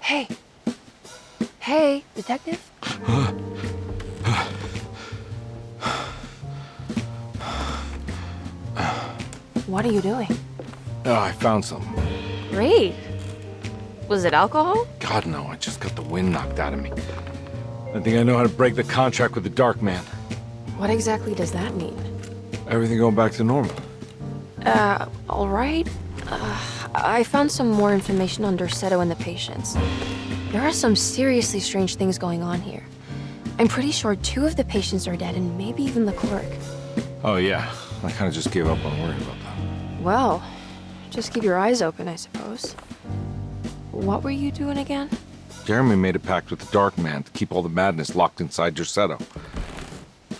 Hey. Hey, detective? What are you doing? Oh, I found something. Great. Was it alcohol? God, no, I just got the wind knocked out of me. I think I know how to break the contract with the Dark Man. What exactly does that mean? Everything going back to normal. All right. I found some more information on Dorsetto and the patients. There are some seriously strange things going on here. I'm pretty sure 2 of the patients are dead and maybe even the clerk. Oh, yeah. I kind of just gave up on worrying about that. Well, just keep your eyes open, I suppose. What were you doing again? Jeremy made a pact with the Dark Man to keep all the madness locked inside Dorsetto.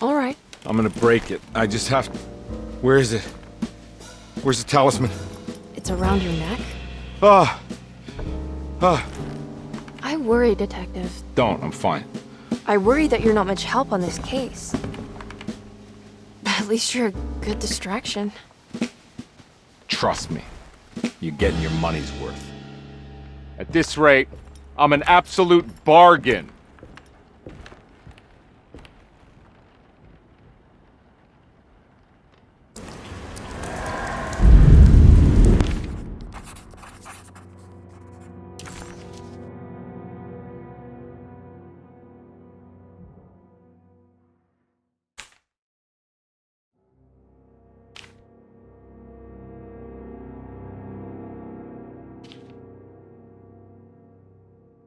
All right. I'm gonna break it. I just have to... Where is it? Where's the talisman? It's around your neck? Ah! I worry, Detective. Don't, I'm fine. I worry that you're not much help on this case. At least you're a good distraction. Trust me. You're getting your money's worth. At this rate, I'm an absolute bargain.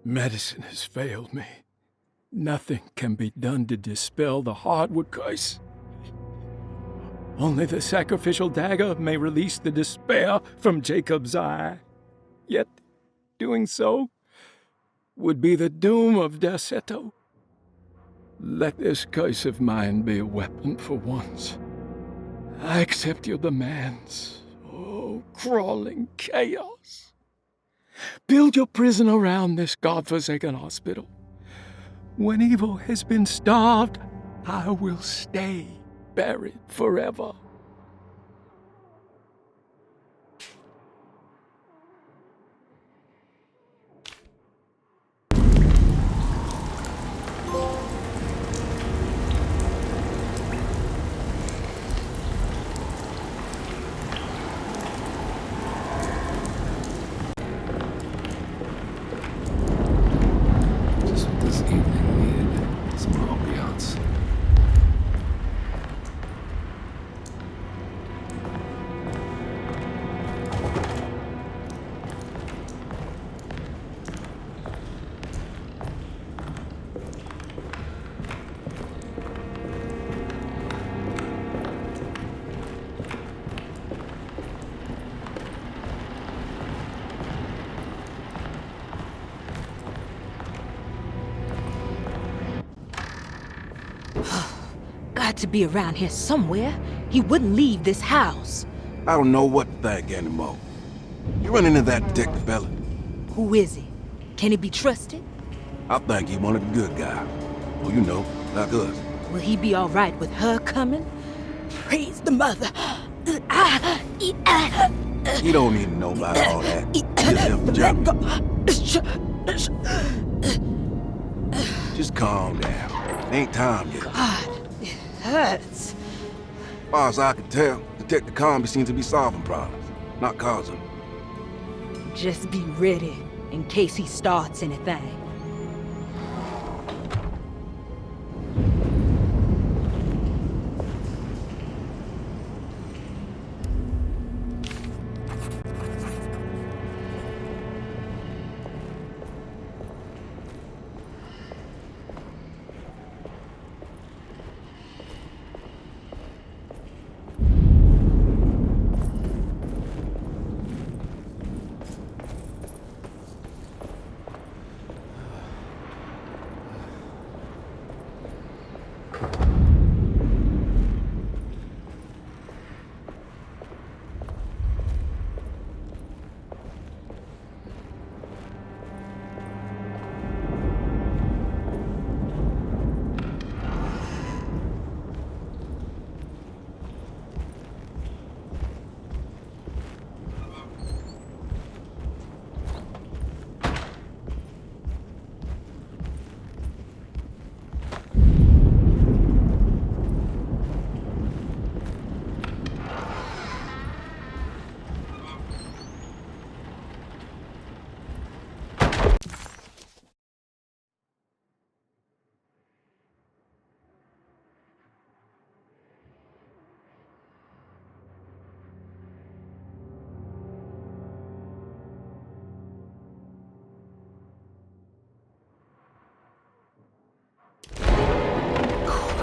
Medicine has failed me. Nothing can be done to dispel the hardwood curse. Only the sacrificial dagger may release the despair from Jacob's eye. Yet, doing so would be the doom of Dorsetto. Let this curse of mine be a weapon for once. I accept your demands. Oh, crawling chaos. Build your prison around this godforsaken hospital. When evil has been starved, I will stay buried forever. Just what this evening needed. Some ambiance. Got to be around here somewhere. He wouldn't leave this house. I don't know what to think anymore. You run into that detective fella? Who is he? Can he be trusted? I think he one of the good guys. Well, you know, like us. Will he be all right with her coming? Praise the mother. He don't need to know about all that. Just help the journey. Just calm down. It ain't time yet. God, it hurts. As far as I can tell, Detective Carnby seems to be solving problems, not causing them. Just be ready in case he starts anything.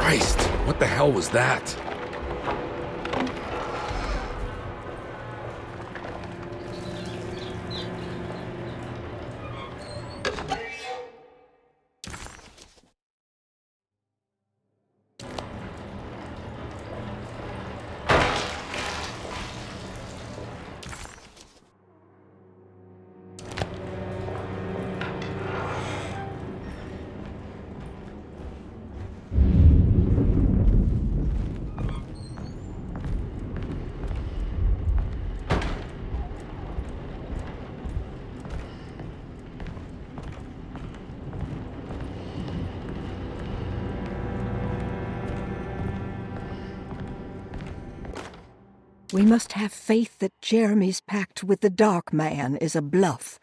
Christ, what the hell was that? We must have faith that Jeremy's pact with the Dark Man is a bluff.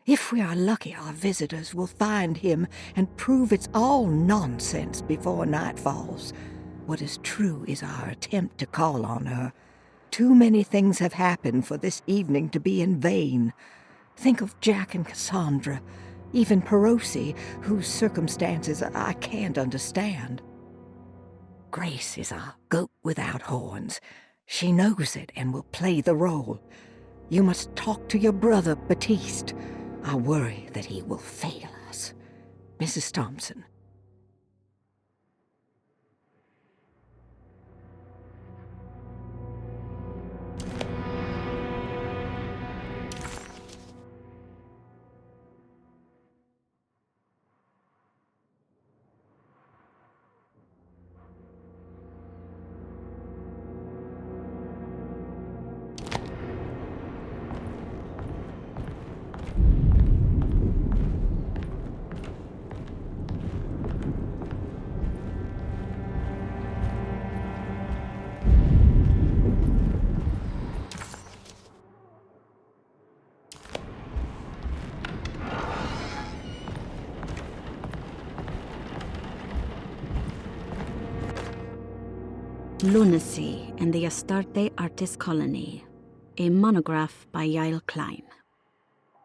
If we are lucky, our visitors will find him and prove it's all nonsense before night falls. What is true is our attempt to call on her. Too many things have happened for this evening to be in vain. Think of Jack and Cassandra, even Perosi, whose circumstances I can't understand. Grace is our goat without horns. She knows it and will play the role. You must talk to your brother, Baptiste. I worry that he will fail us. Mrs. Thompson. Lunacy and the Astarte Artist Colony, a monograph by Yael Klein.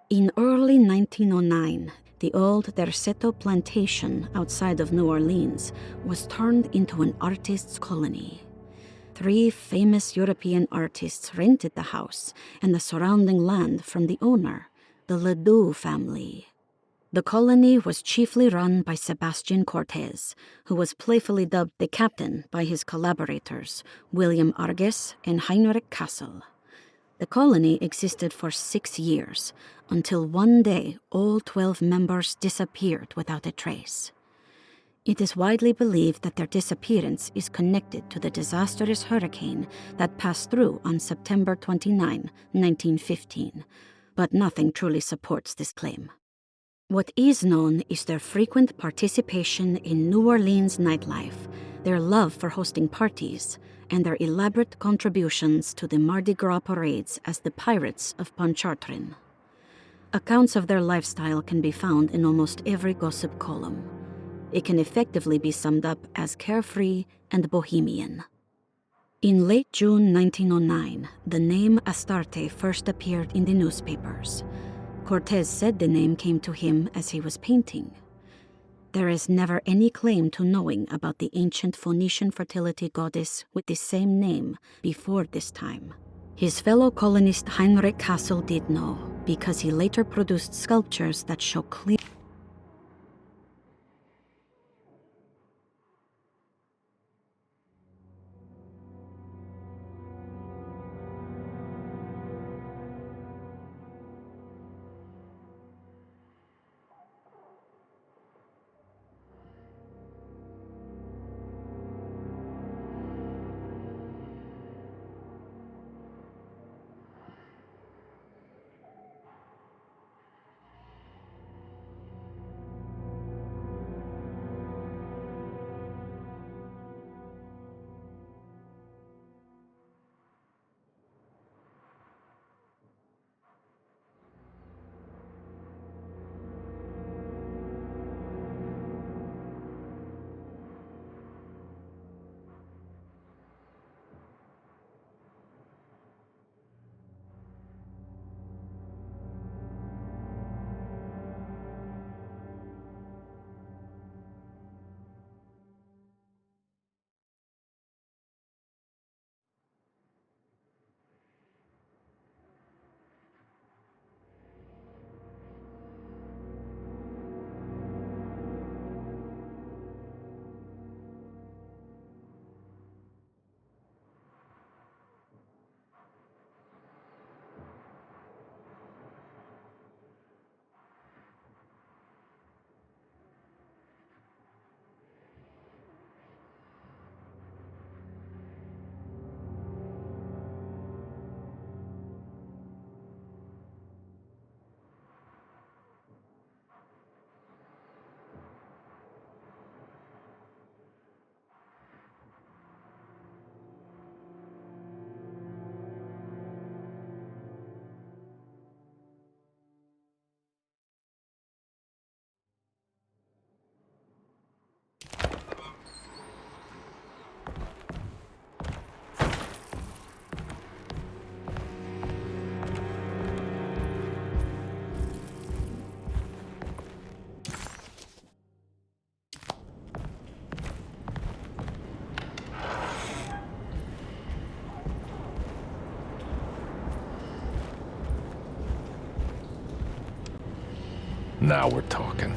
In early 1909, the old Derceto plantation outside of New Orleans was turned into an artist's colony. 3 famous European artists rented the house and the surrounding land from the owner, the Ledoux family. The colony was chiefly run by Sebastian Cortez, who was playfully dubbed the captain by his collaborators, William Arges and Heinrich Kassel. The colony existed for 6 years, until one day all 12 members disappeared without a trace. It is widely believed that their disappearance is connected to the disastrous hurricane that passed through on September 29, 1915, but nothing truly supports this claim. What is known is their frequent participation in New Orleans nightlife, their love for hosting parties, and their elaborate contributions to the Mardi Gras parades as the Pirates of Pontchartrain. Accounts of their lifestyle can be found in almost every gossip column. It can effectively be summed up as carefree and bohemian. In late June 1909, the name Astarte first appeared in the newspapers. Cortez said the name came to him as he was painting. There is never any claim to knowing about the ancient Phoenician fertility goddess with the same name before this time. His fellow colonist Heinrich Kassel did know, because he later produced sculptures that show clear. Now we're talking.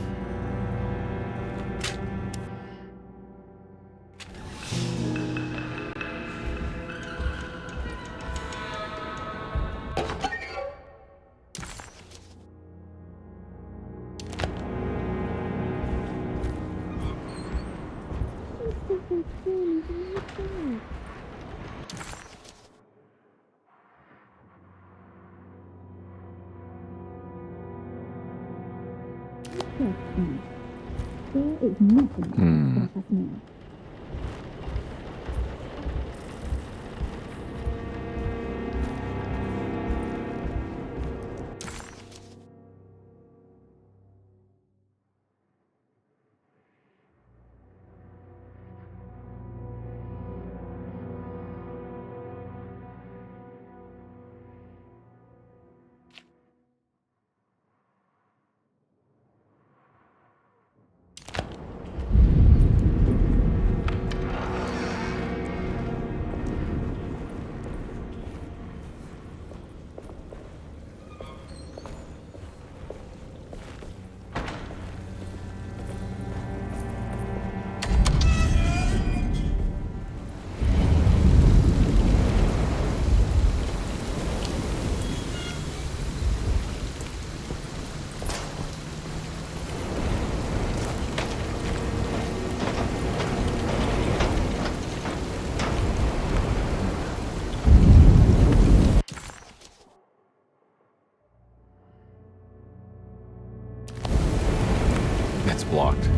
It's blocked.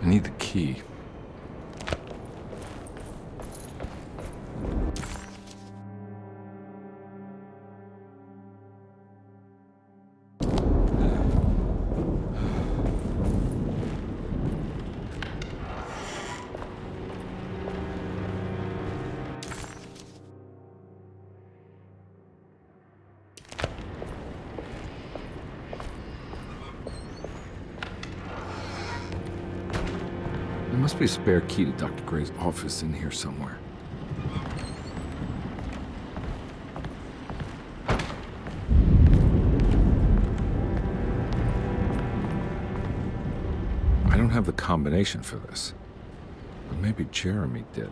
I need the key. There must be a spare key to Dr. Gray's office in here somewhere. I don't have the combination for this, but maybe Jeremy did.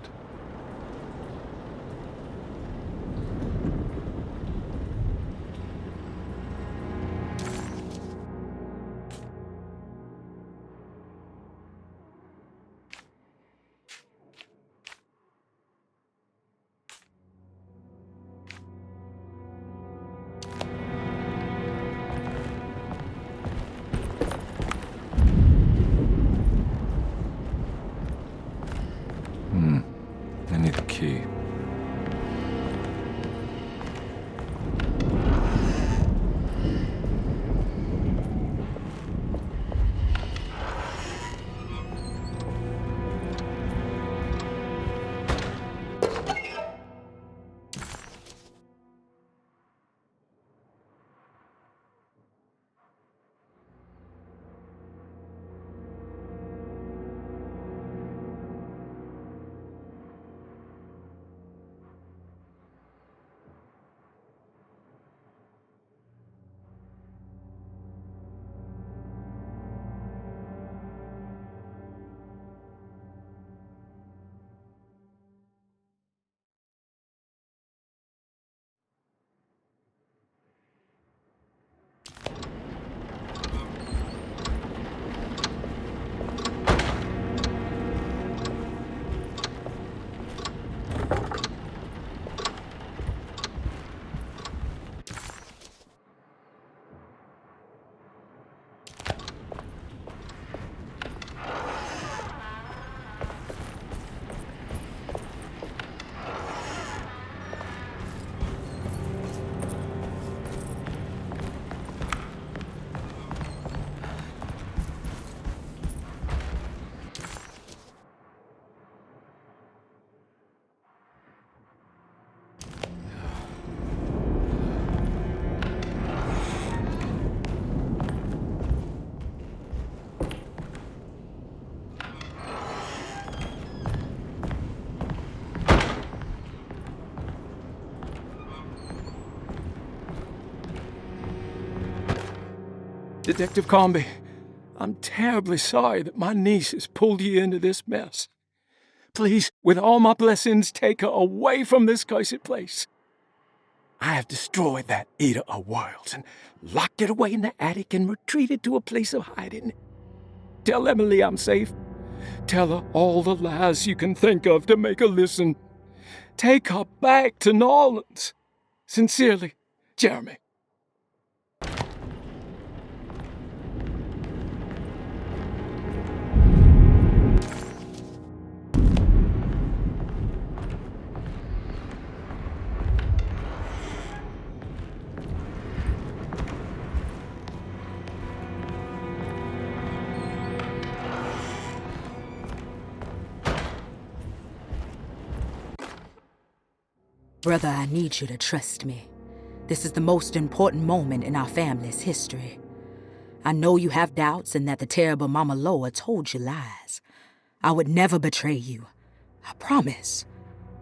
Detective Carnby, I'm terribly sorry that my niece has pulled you into this mess. Please, with all my blessings, take her away from this cursed place. I have destroyed that eater of worlds and locked it away in the attic and retreated to a place of hiding. Tell Emily I'm safe. Tell her all the lies you can think of to make her listen. Take her back to New Orleans. Sincerely, Jeremy. Brother, I need you to trust me. This is the most important moment in our family's history. I know you have doubts and that the terrible Mama Loa told you lies. I would never betray you. I promise.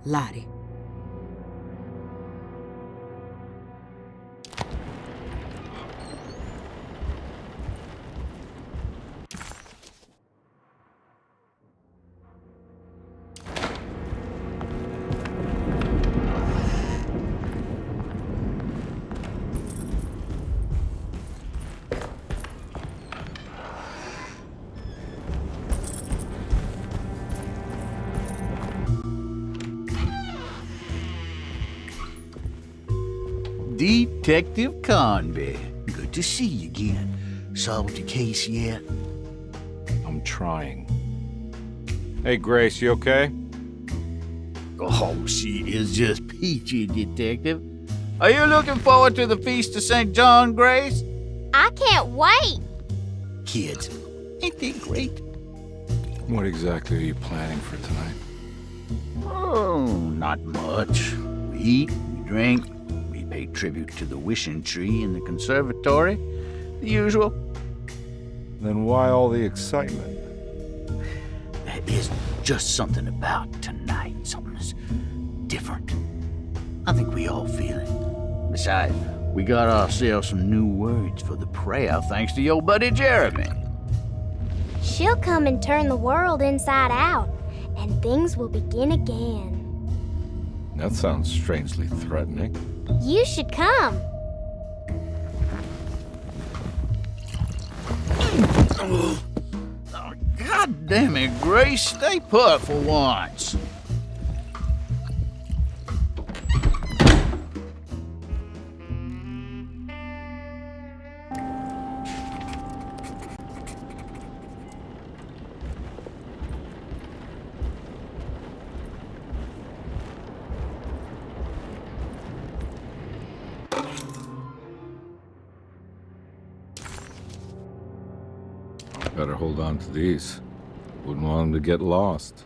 Lottie. Detective Carnby. Good to see you again. Solved your case yet? I'm trying. Hey, Grace, you okay? Oh, she is just peachy, Detective. Are you looking forward to the Feast of St. John, Grace? I can't wait. Kids, ain't they great? What exactly are you planning for tonight? Oh, not much. We eat, we drink, we pay tribute to the wishing tree in the conservatory. The usual. Then why all the excitement? There is just something about tonight. Something's different. I think we all feel it. Besides, we got ourselves some new words for the prayer thanks to your buddy Jeremy. She'll come and turn the world inside out, and things will begin again. That sounds strangely threatening. You should come. Oh, God damn it, Grace. Stay put for once. Better hold on to these. Wouldn't want them to get lost.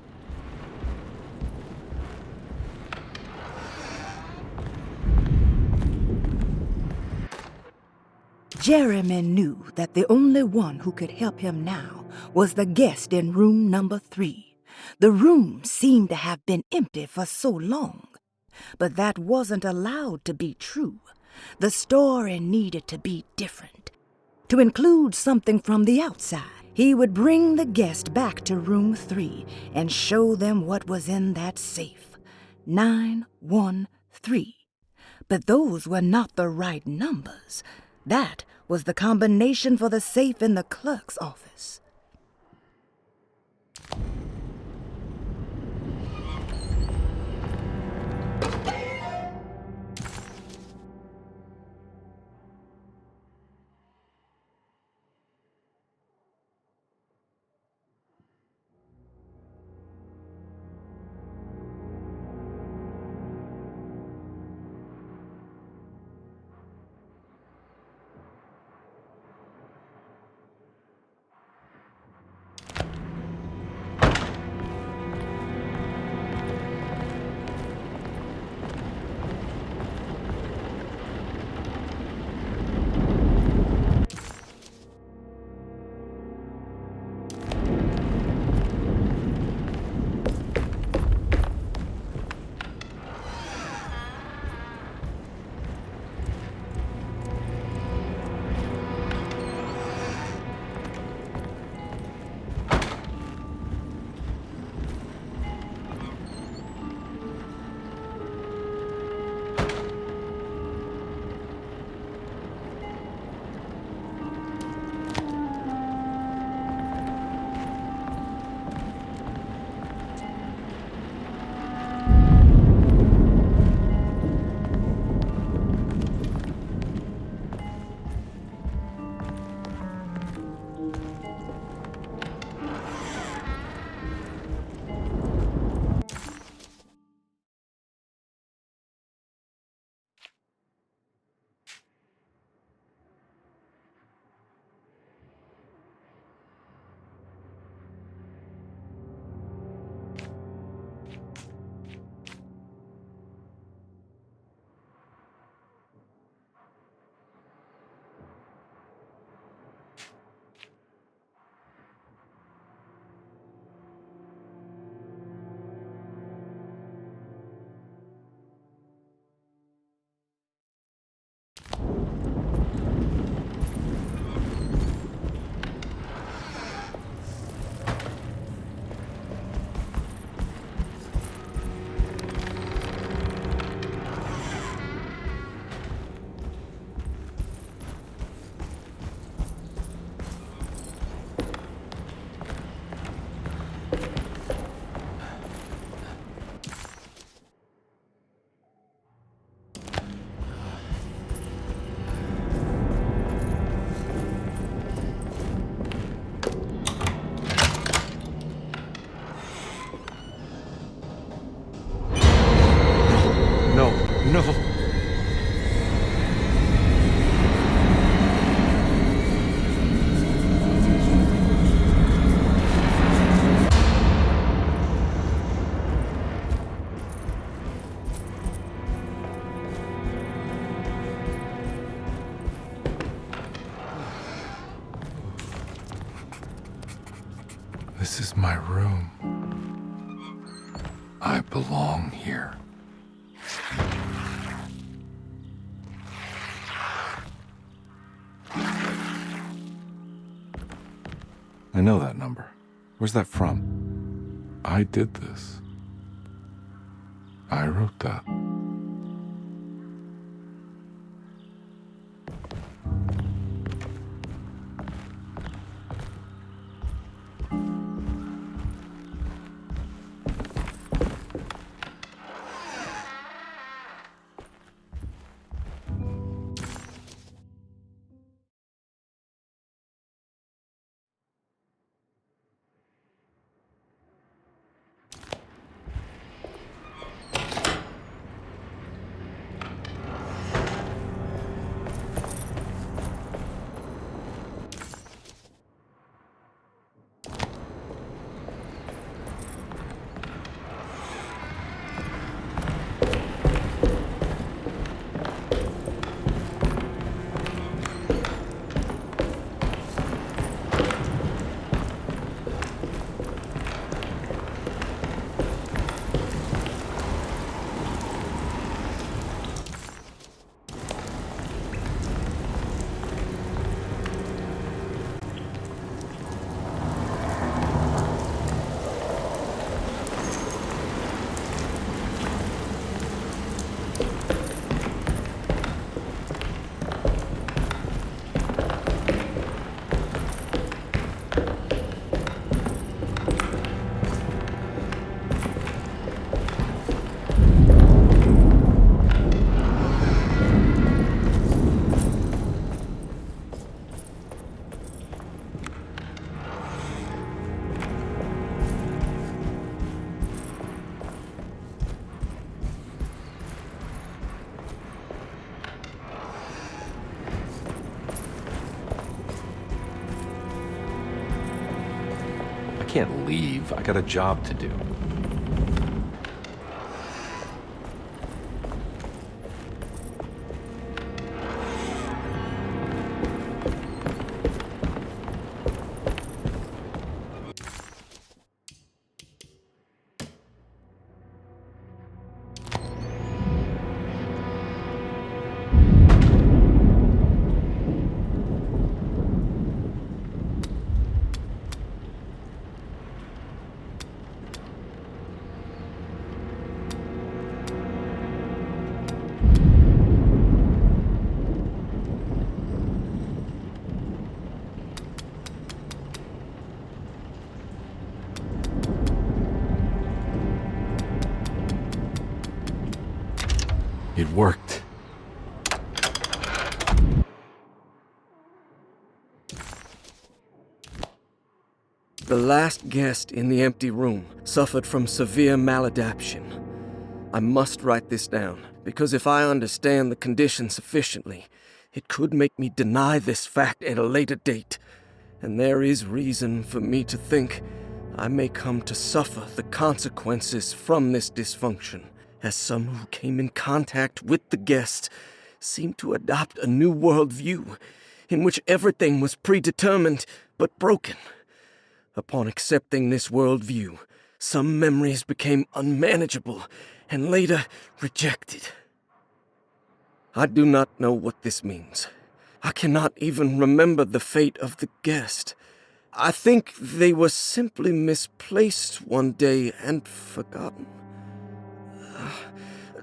Jeremy knew that the only one who could help him now was the guest in room number 3. The room seemed to have been empty for so long. But that wasn't allowed to be true. The story needed to be different. To include something from the outside, he would bring the guest back to room 3 and show them what was in that safe. 913. But those were not the right numbers. That was the combination for the safe in the clerk's office. This is my room. I belong here. I know that number. Where's that from? I did this. I wrote that. I can't leave. I got a job to do. It worked. The last guest in the empty room suffered from severe maladaptation. I must write this down, because if I understand the condition sufficiently, it could make me deny this fact at a later date. And there is reason for me to think I may come to suffer the consequences from this dysfunction, as some who came in contact with the guest seemed to adopt a new worldview in which everything was predetermined but broken. Upon accepting this worldview, some memories became unmanageable and later rejected. I do not know what this means. I cannot even remember the fate of the guest. I think they were simply misplaced one day and forgotten.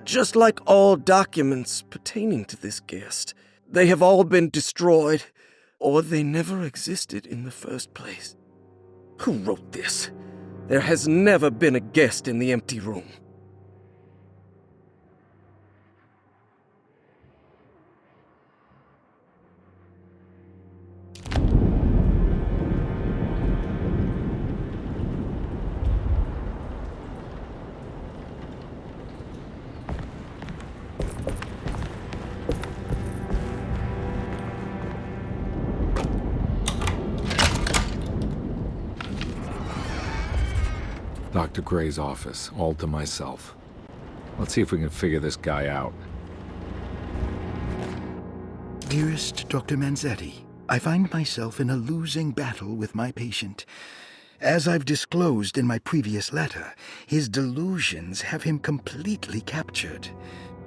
Just like all documents pertaining to this guest, they have all been destroyed, or they never existed in the first place. Who wrote this? There has never been a guest in the empty room. Dr. Gray's office, all to myself. Let's see if we can figure this guy out. Dearest Dr. Manzetti, I find myself in a losing battle with my patient. As I've disclosed in my previous letter, his delusions have him completely captured.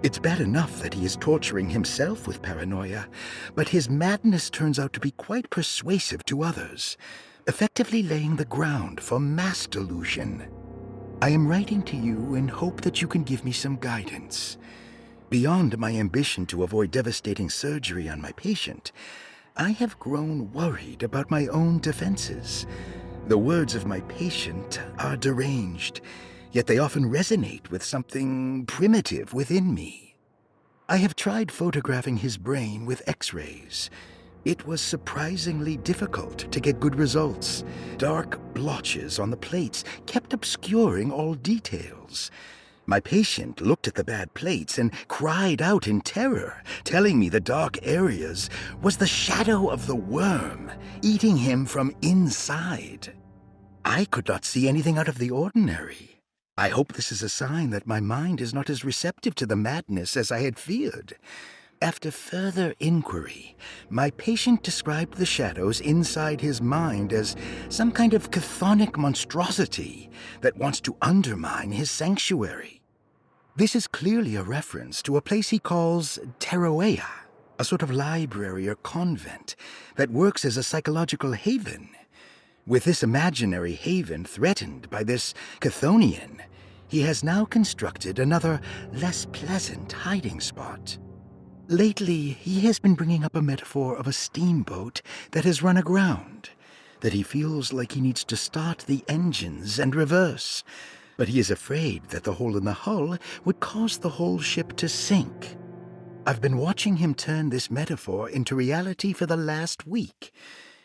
It's bad enough that he is torturing himself with paranoia, but his madness turns out to be quite persuasive to others, effectively laying the ground for mass delusion. I am writing to you in hope that you can give me some guidance. Beyond my ambition to avoid devastating surgery on my patient, I have grown worried about my own defenses. The words of my patient are deranged, yet they often resonate with something primitive within me. I have tried photographing his brain with X-rays. It was surprisingly difficult to get good results. Dark blotches on the plates kept obscuring all details. My patient looked at the bad plates and cried out in terror, telling me the dark areas was the shadow of the worm, eating him from inside. I could not see anything out of the ordinary. I hope this is a sign that my mind is not as receptive to the madness as I had feared. After further inquiry, my patient described the shadows inside his mind as some kind of chthonic monstrosity that wants to undermine his sanctuary. This is clearly a reference to a place he calls Teroea, a sort of library or convent that works as a psychological haven. With this imaginary haven threatened by this Chthonian, he has now constructed another, less pleasant hiding spot. Lately, he has been bringing up a metaphor of a steamboat that has run aground, that he feels like he needs to start the engines and reverse, but he is afraid that the hole in the hull would cause the whole ship to sink. I've been watching him turn this metaphor into reality for the last week.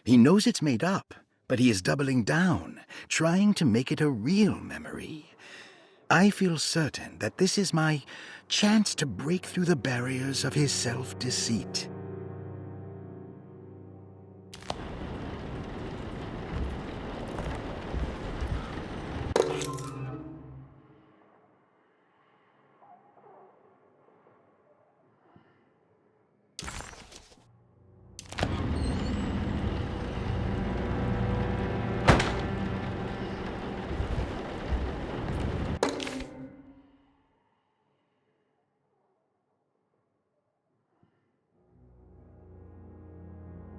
He knows it's made up, but he is doubling down, trying to make it a real memory. I feel certain that this is my chance to break through the barriers of his self-deceit.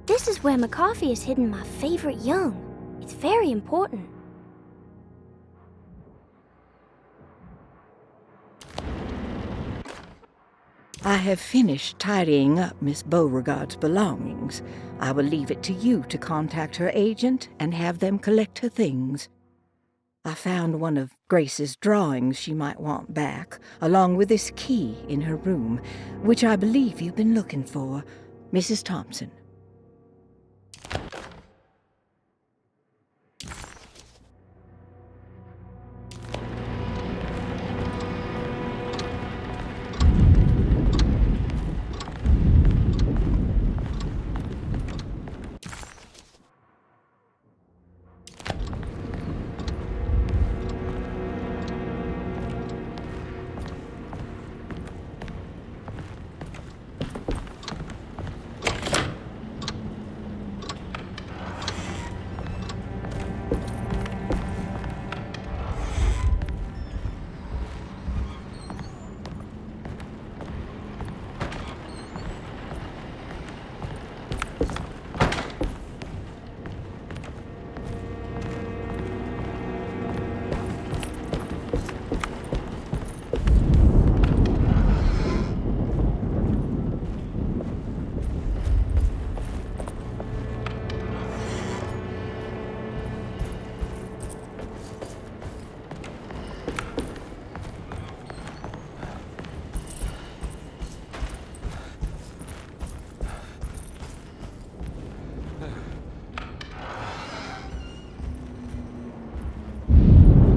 This is where McCarthy has hidden my favorite young. It's very important. I have finished tidying up Miss Beauregard's belongings. I will leave it to you to contact her agent and have them collect her things. I found one of Grace's drawings she might want back, along with this key in her room, which I believe you've been looking for. Mrs. Thompson.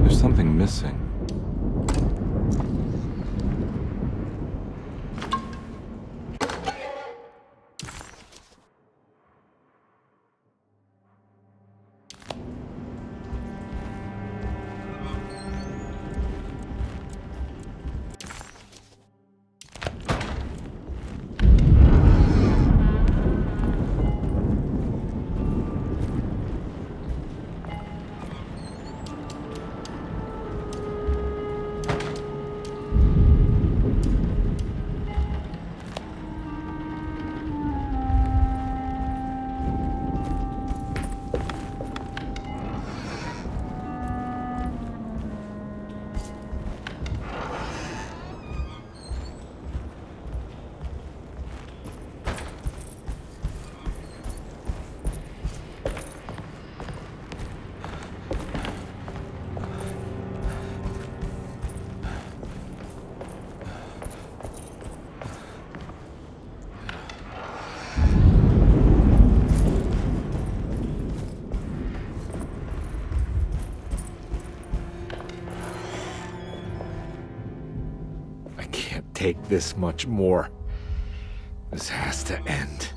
Something missing. take this much more. This has to end.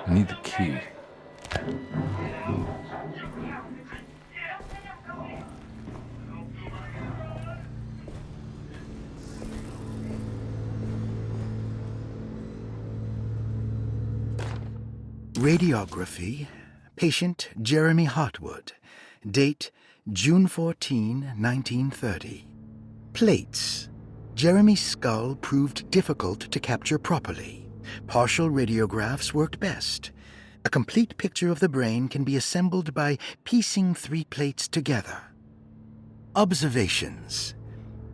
I need the key. Radiography. Patient Jeremy Hartwood. Date June 14, 1930. Plates. Jeremy's skull proved difficult to capture properly. Partial radiographs worked best. A complete picture of the brain can be assembled by piecing 3 plates together. Observations.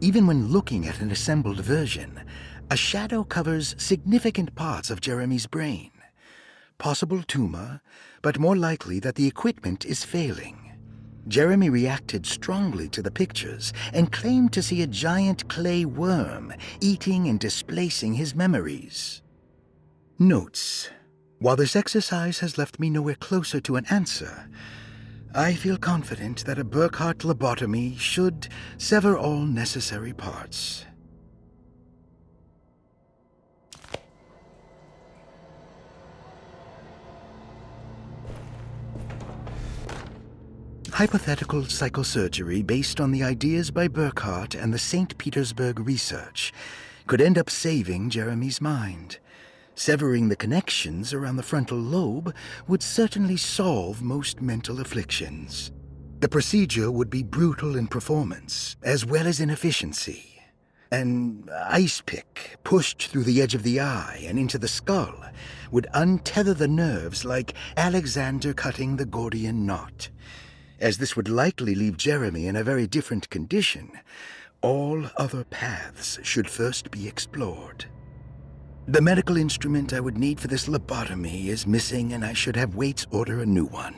Even when looking at an assembled version, a shadow covers significant parts of Jeremy's brain. Possible tumor, but more likely that the equipment is failing. Jeremy reacted strongly to the pictures and claimed to see a giant clay worm eating and displacing his memories. Notes. While this exercise has left me nowhere closer to an answer, I feel confident that a Burkhardt lobotomy should sever all necessary parts. Hypothetical psychosurgery based on the ideas by Burkhardt and the St. Petersburg research could end up saving Jeremy's mind. Severing the connections around the frontal lobe would certainly solve most mental afflictions. The procedure would be brutal in performance, as well as in efficiency. An ice pick pushed through the edge of the eye and into the skull would untether the nerves like Alexander cutting the Gordian knot. As this would likely leave Jeremy in a very different condition, all other paths should first be explored. The medical instrument I would need for this lobotomy is missing, and I should have Waits order a new one.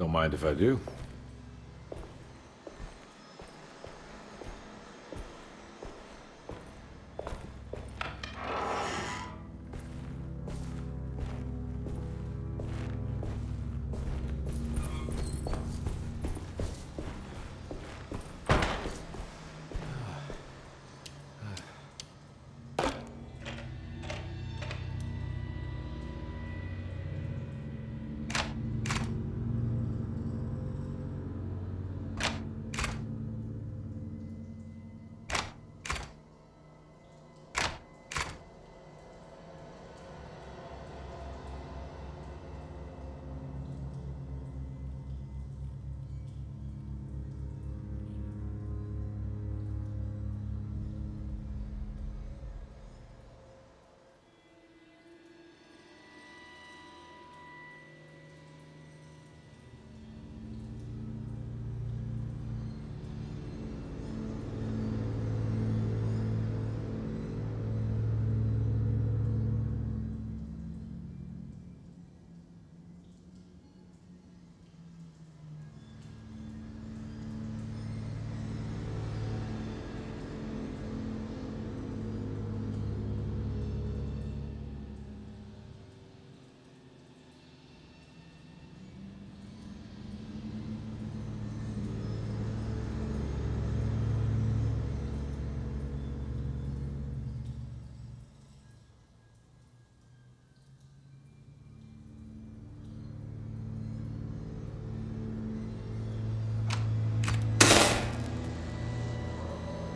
Don't mind if I do.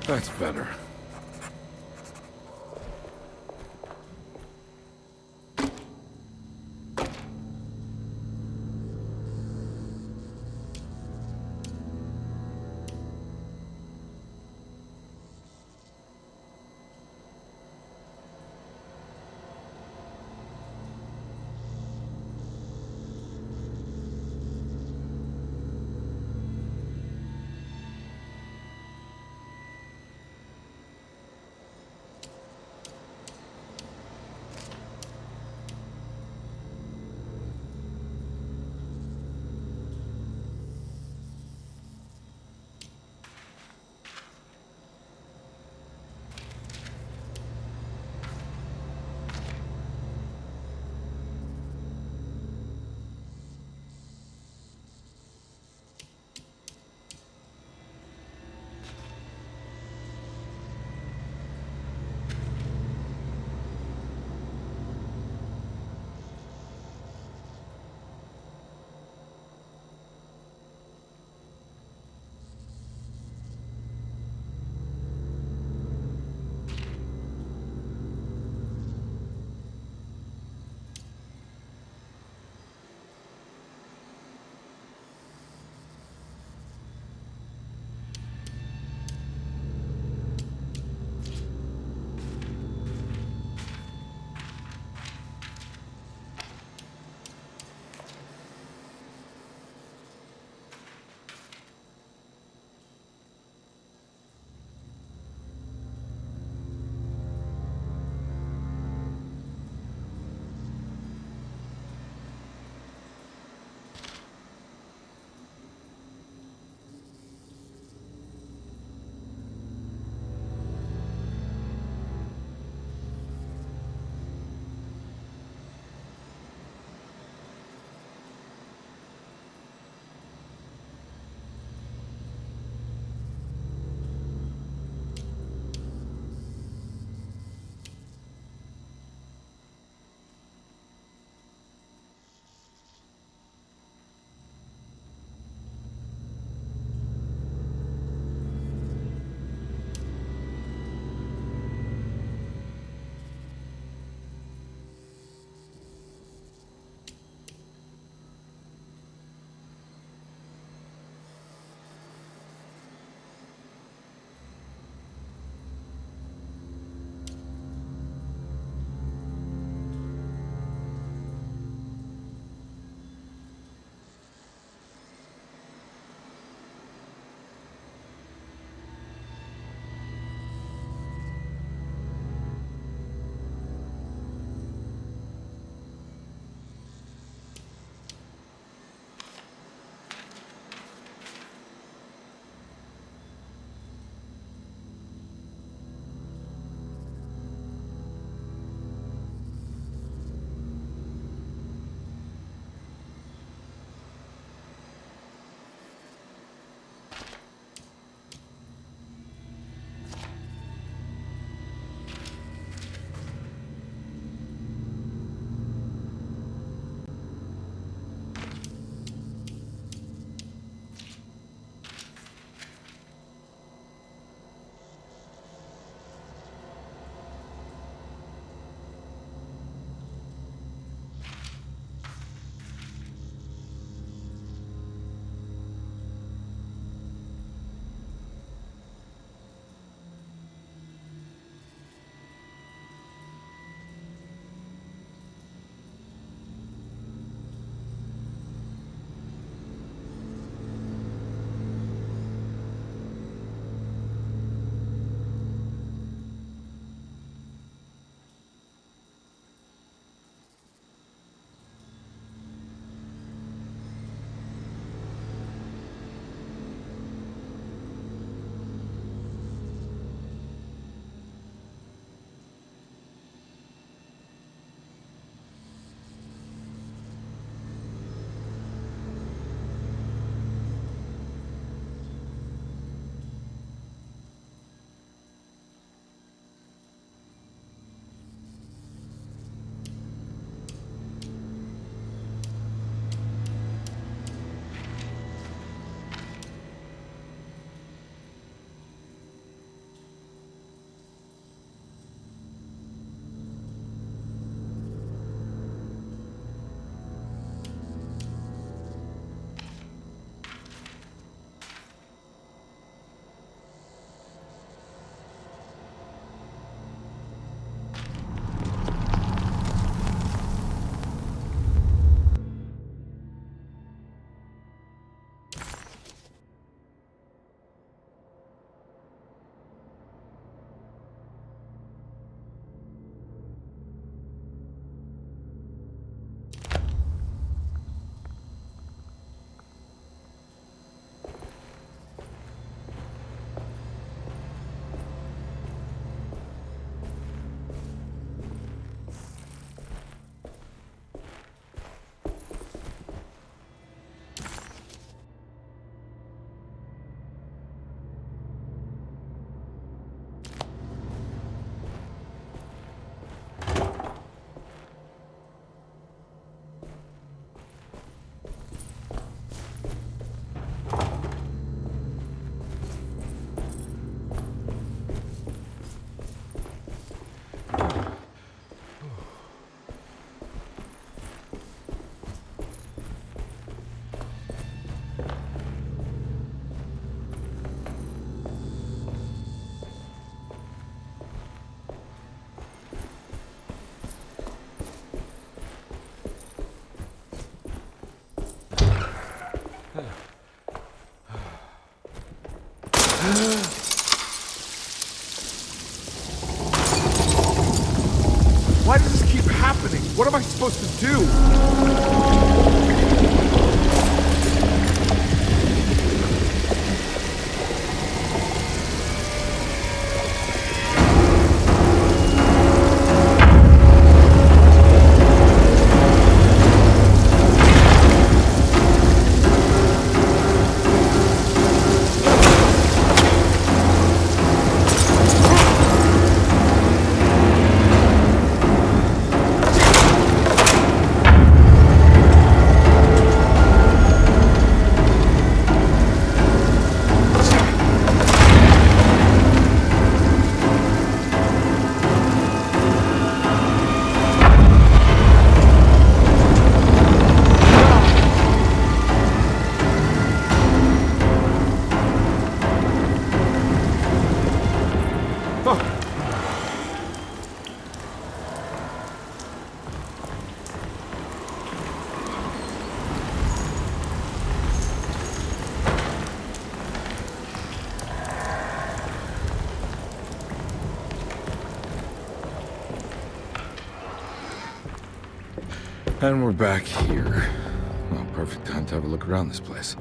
That's better. What am I supposed to do? And we're back here. Well, perfect time to have a look around this place.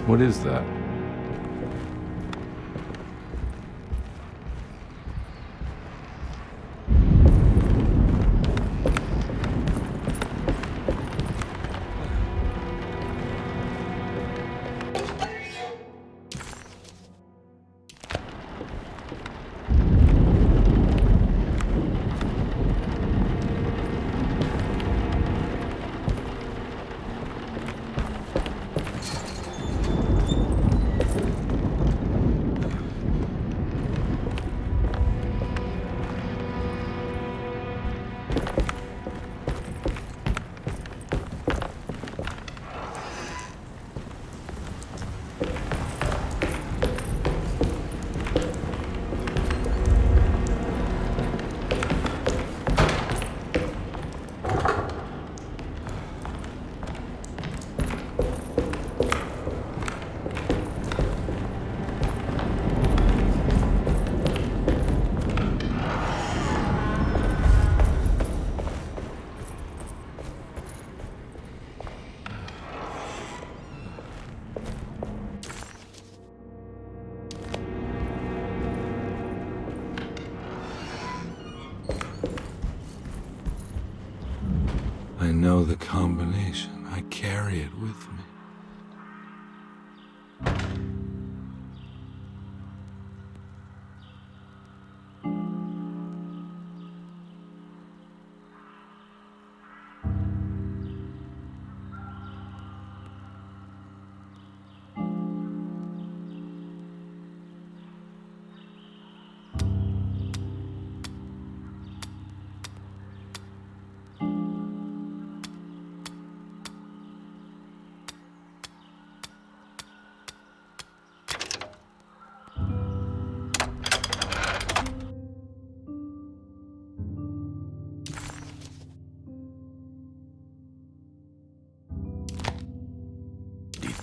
What is that? I know the combination. I carry it with me.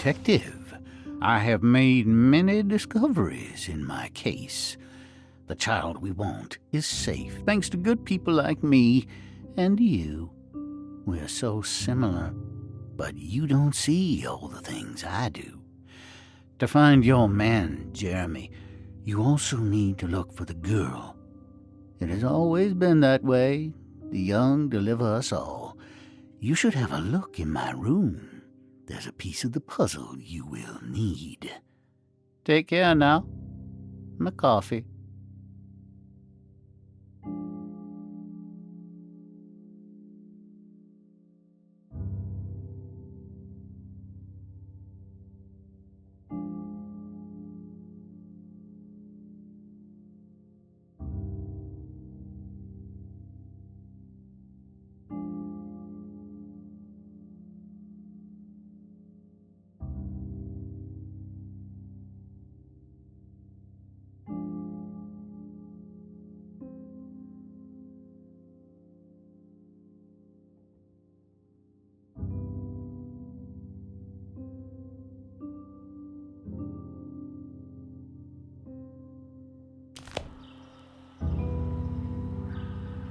Detective, I have made many discoveries in my case. The child we want is safe, thanks to good people like me and you. We're so similar, but you don't see all the things I do. To find your man, Jeremy, you also need to look for the girl It has always been that way. The young deliver us all. You should have a look in my room. There's a piece of the puzzle you will need. Take care now. My coffee.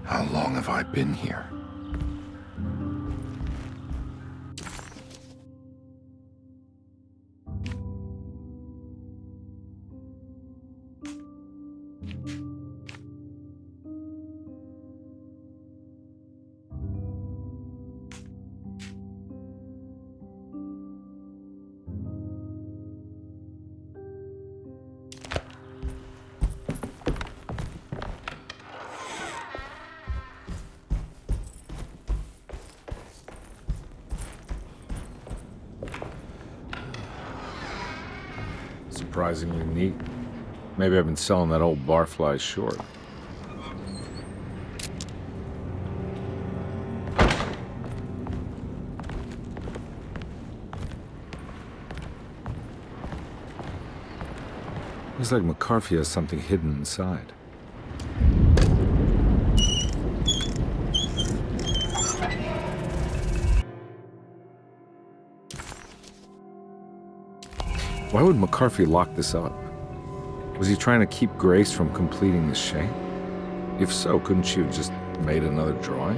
How long have I been here? Surprisingly neat. Maybe I've been selling that old barfly short. Looks like McCarthy has something hidden inside. Why would McCarthy lock this up? Was he trying to keep Grace from completing the shape? If so, couldn't she have just made another drawing?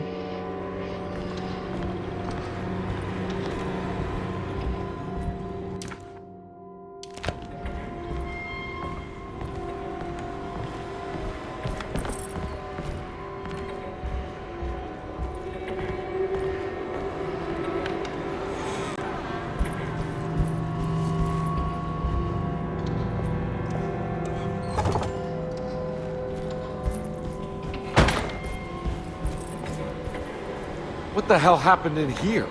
What the hell happened in here?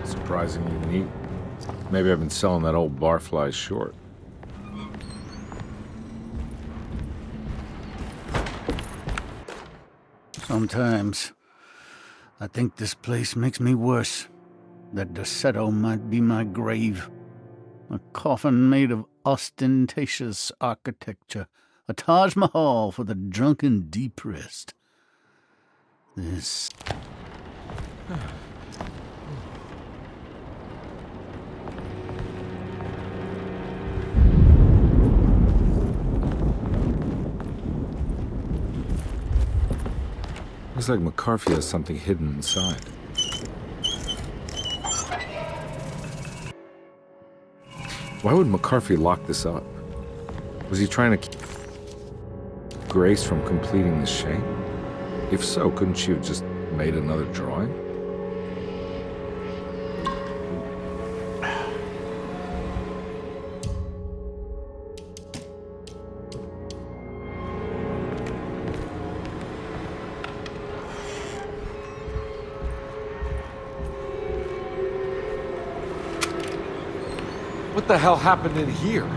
Surprisingly neat. Maybe I've been selling that old barfly short. Sometimes I think this place makes me worse. That Derceto might be my grave. A coffin made of ostentatious architecture. A Taj Mahal for the drunken depressed. This... Looks like McCarthy has something hidden inside. Why would McCarthy lock this up? Was he trying to keep Grace from completing the shape? If so, couldn't she have just made another drawing? What the hell happened in here?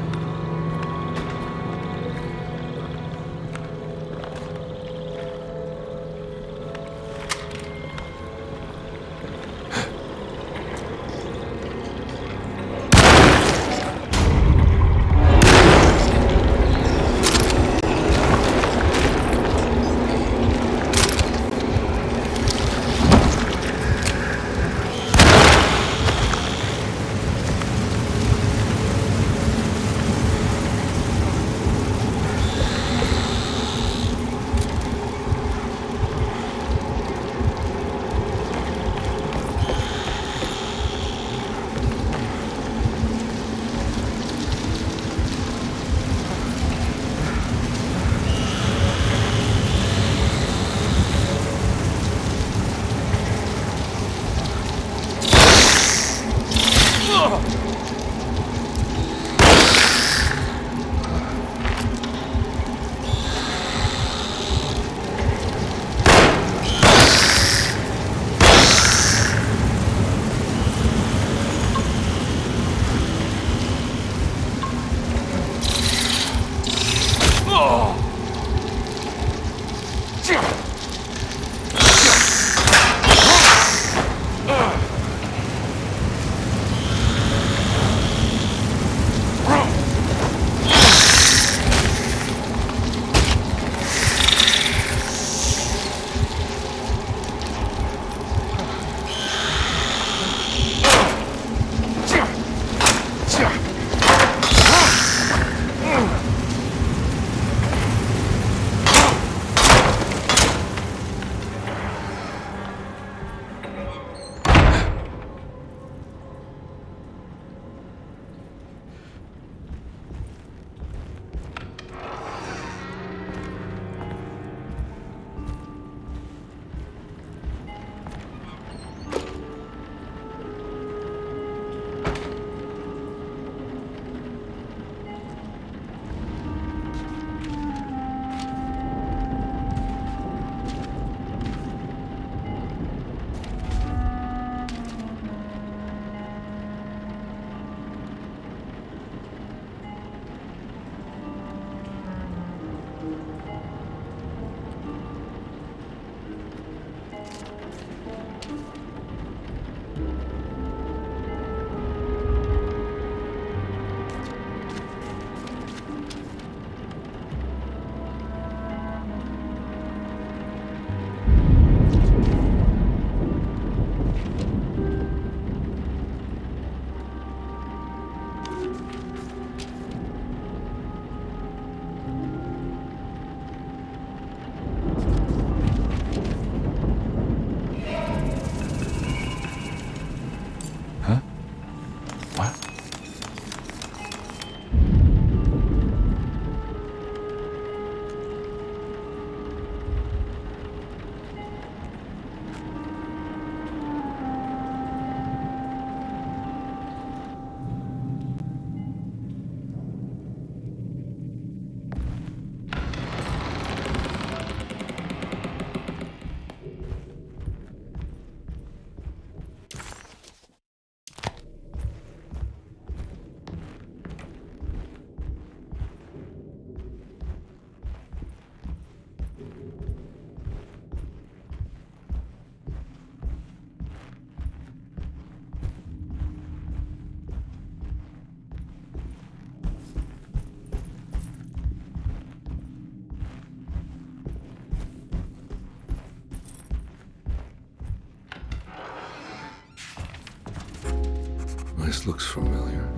This looks familiar.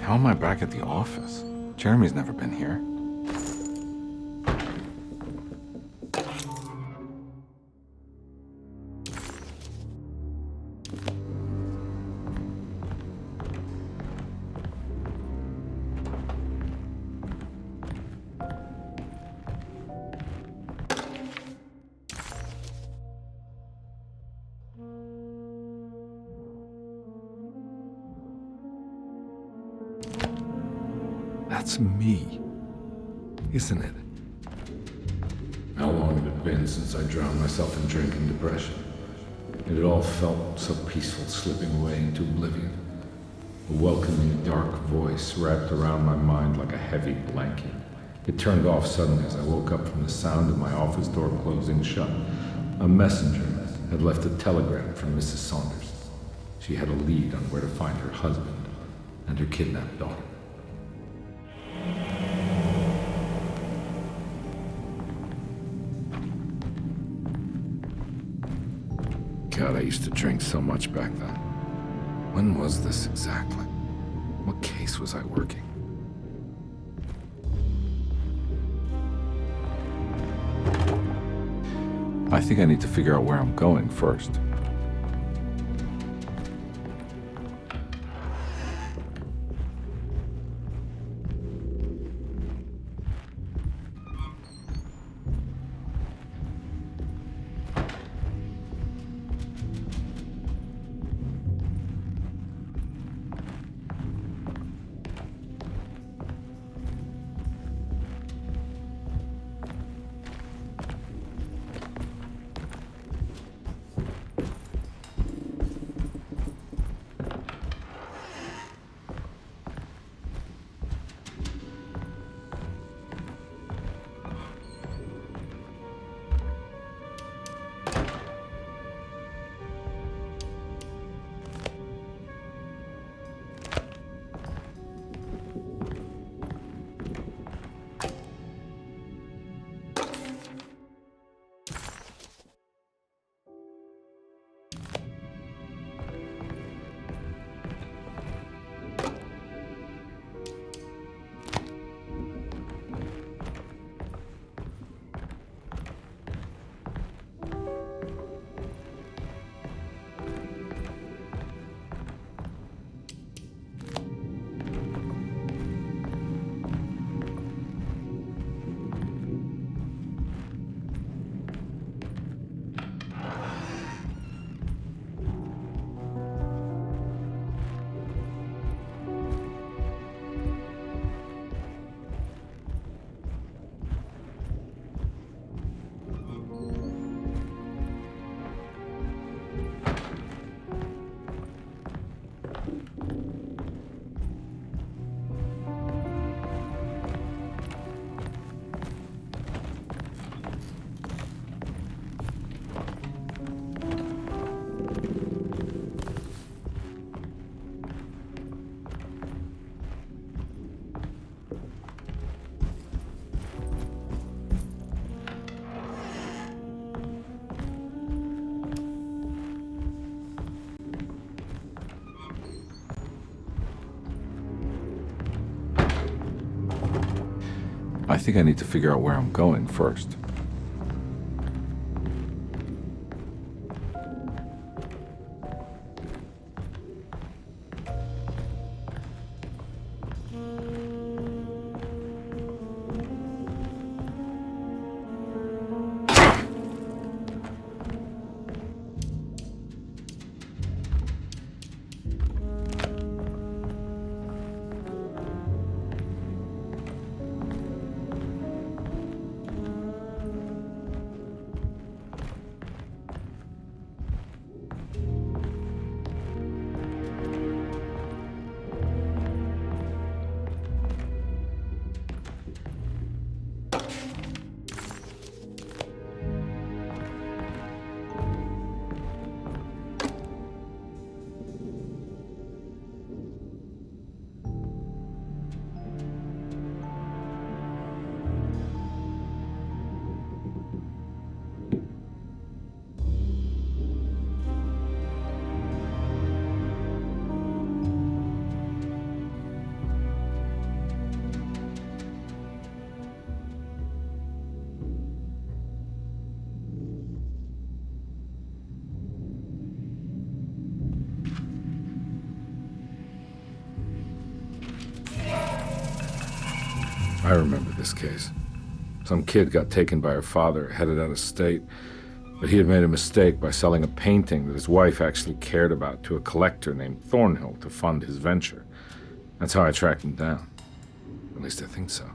How am I back at the office? Jeremy's never been here. That's me, isn't it? How long had it been since I drowned myself in drink and depression? It had all felt so peaceful, slipping away into oblivion. A welcoming, dark voice wrapped around my mind like a heavy blanket. It turned off suddenly as I woke up from the sound of my office door closing shut. A messenger had left a telegram from Mrs. Saunders. She had a lead on where to find her husband and her kidnapped daughter. God, I used to drink so much back then. When was this exactly? What case was I working? I think I need to figure out where I'm going first. I think I need to figure out where I'm going first. I remember this case. Some kid got taken by her father, headed out of state, but he had made a mistake by selling a painting that his wife actually cared about to a collector named Thornhill to fund his venture. That's how I tracked him down. At least I think so.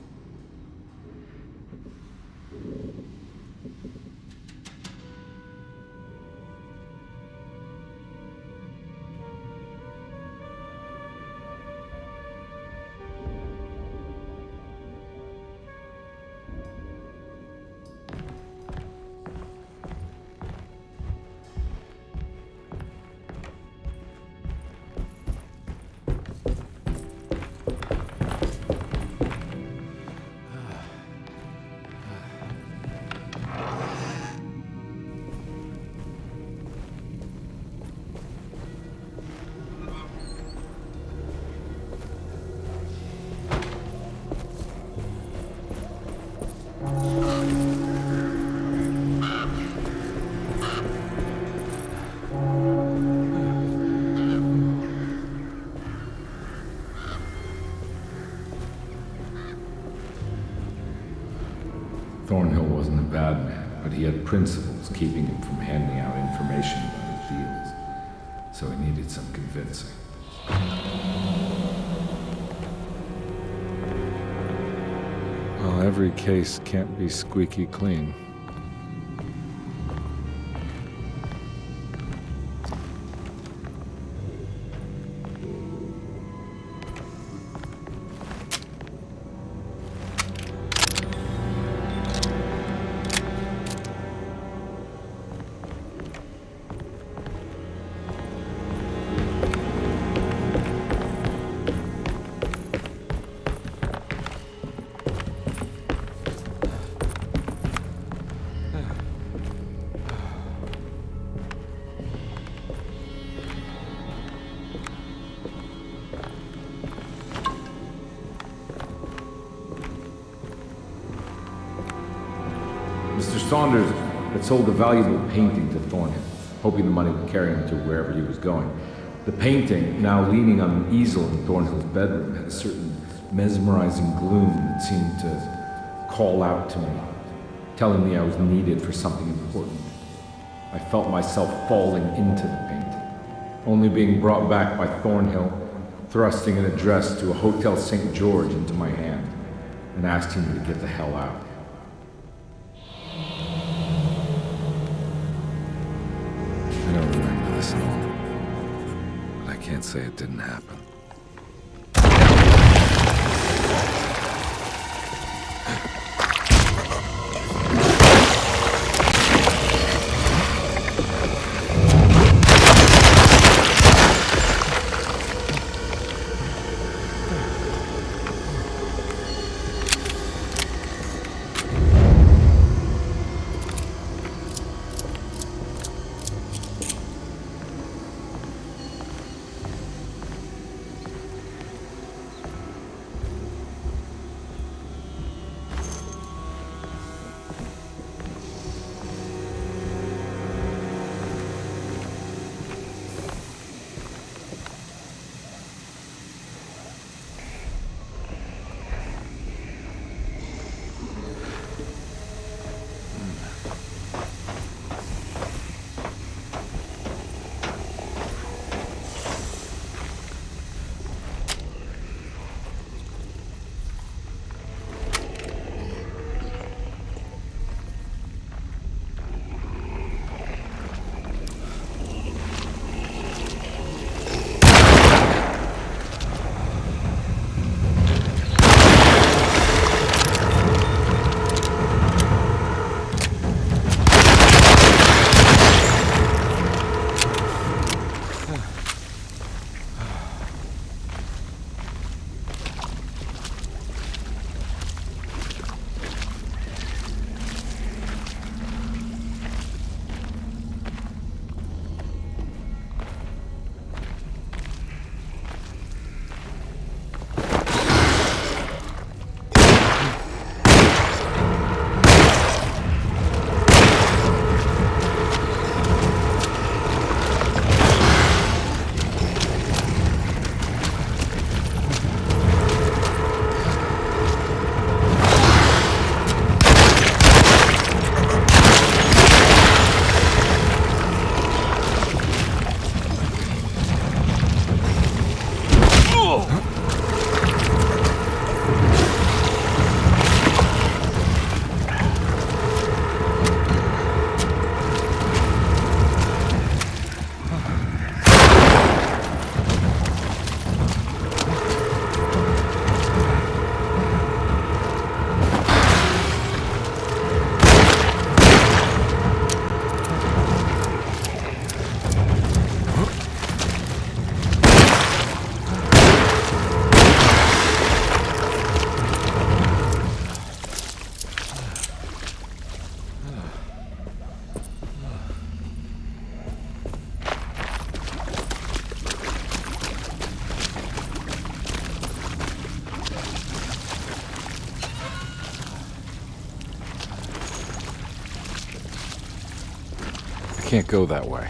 bad man, but he had principles keeping him from handing out information about his deals. So he needed some convincing. Well, every case can't be squeaky clean. Mr. Saunders had sold a valuable painting to Thornhill, hoping the money would carry him to wherever he was going. The painting, now leaning on an easel in Thornhill's bedroom, had a certain mesmerizing gloom that seemed to call out to me, telling me I was needed for something important. I felt myself falling into the painting, only being brought back by Thornhill, thrusting an address to a Hotel St. George into my hand, and asking me to get the hell out. I don't remember this at all, but I can't say it didn't happen. Can't go that way.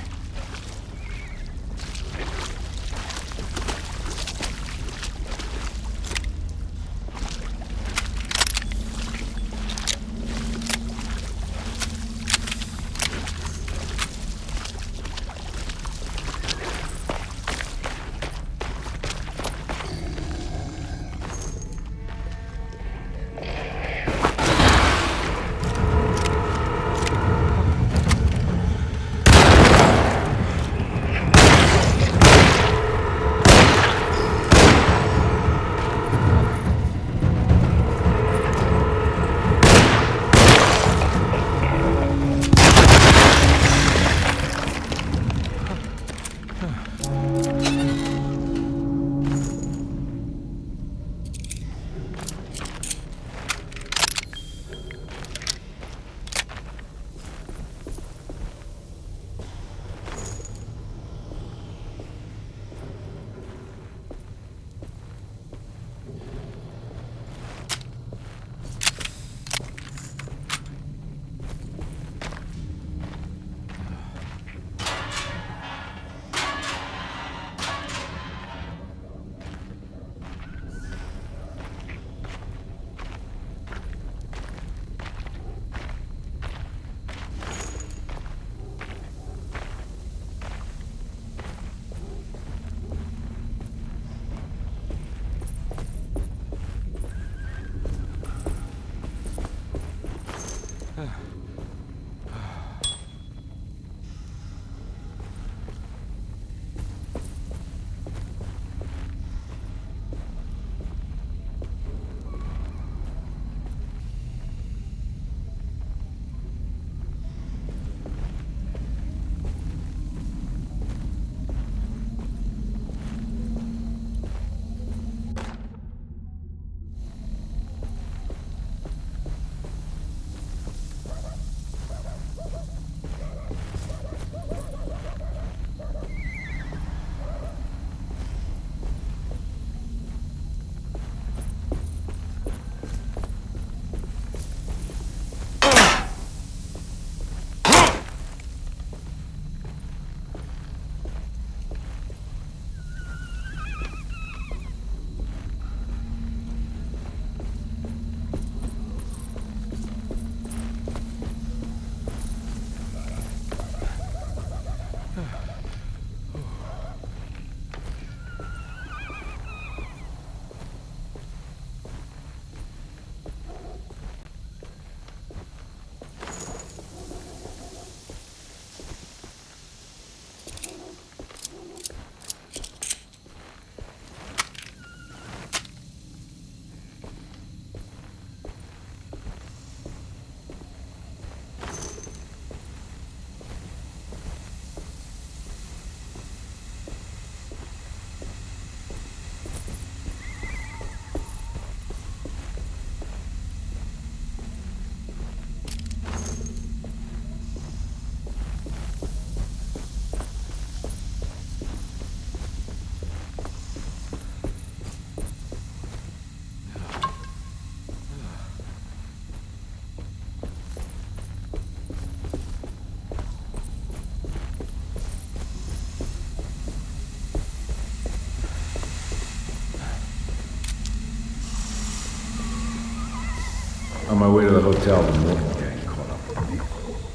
On my way to the hotel, the Morton gang caught up with me.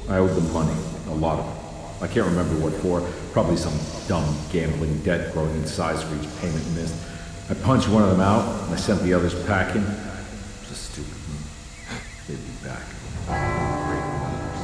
I owed them money, a lot of it. I can't remember what for, probably some dumb gambling debt growing in size for each payment missed. I punched one of them out, and I sent the others packing. It was a stupid move. They'd be back. Great numbers.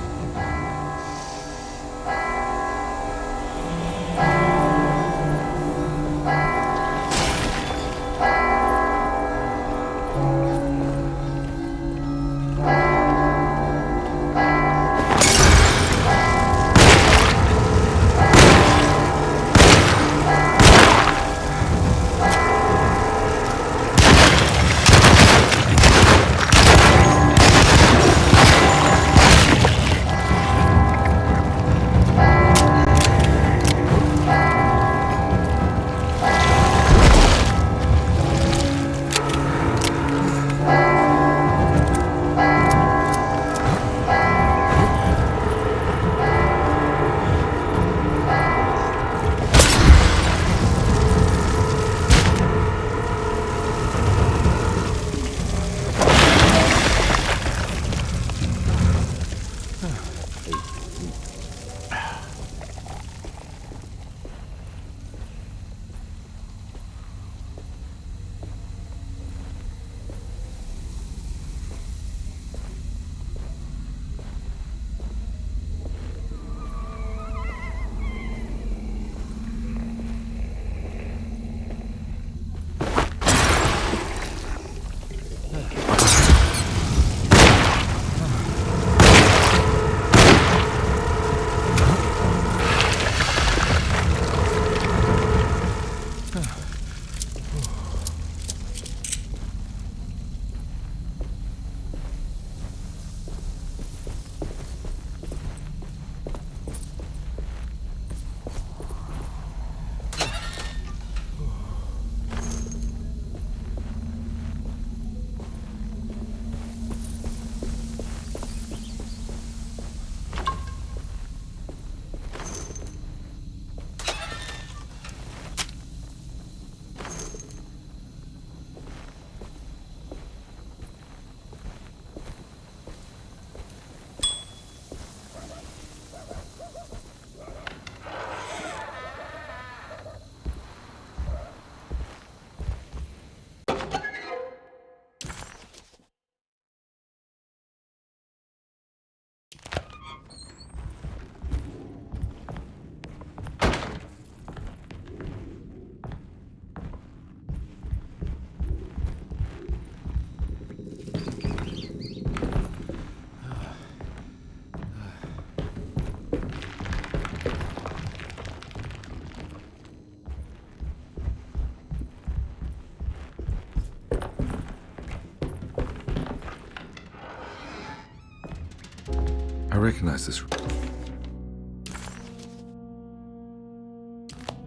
I recognize this.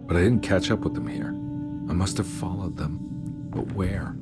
But I didn't catch up with them here. I must have followed them. But where?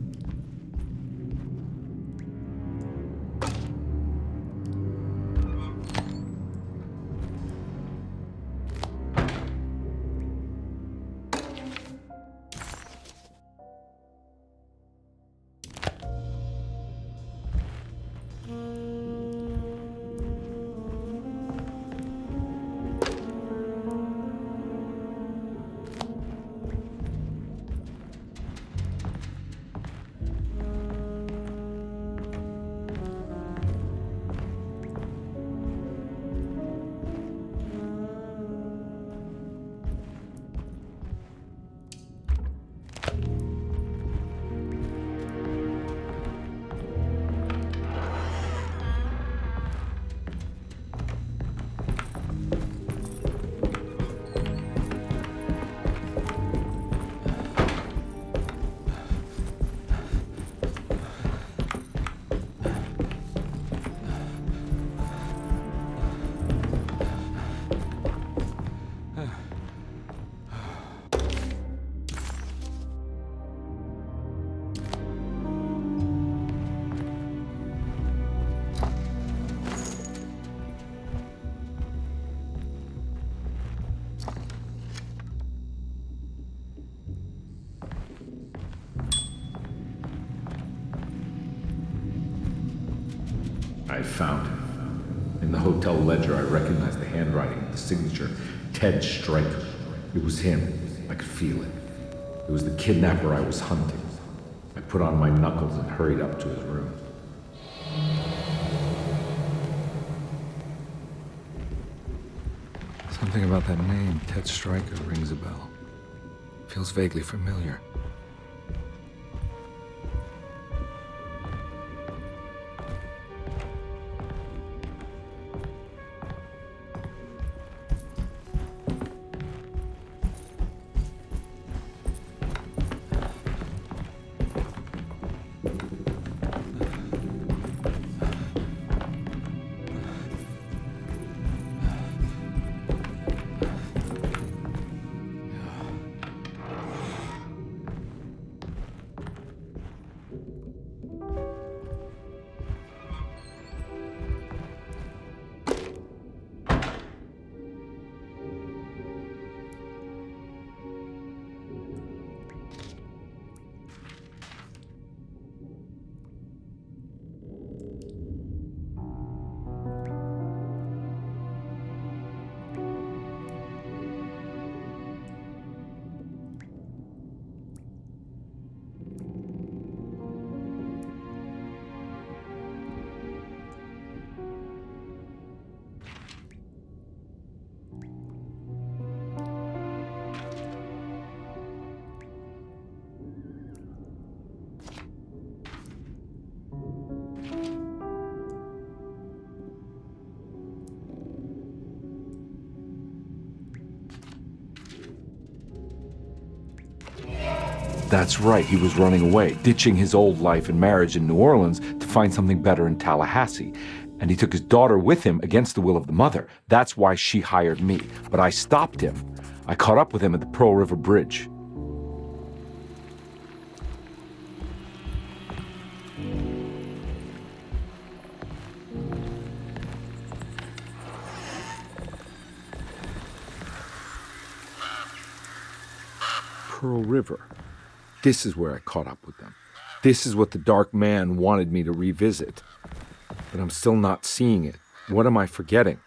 found him. In the hotel ledger, I recognized the handwriting, the signature, Ted Stryker. It was him. I could feel it. It was the kidnapper I was hunting. I put on my knuckles and hurried up to his room. Something about that name, Ted Stryker, rings a bell. Feels vaguely familiar. That's right, he was running away, ditching his old life and marriage in New Orleans to find something better in Tallahassee. And he took his daughter with him against the will of the mother. That's why she hired me. But I stopped him. I caught up with him at the Pearl River Bridge. Pearl River. This is where I caught up with them. This is what the Dark Man wanted me to revisit. But I'm still not seeing it. What am I forgetting?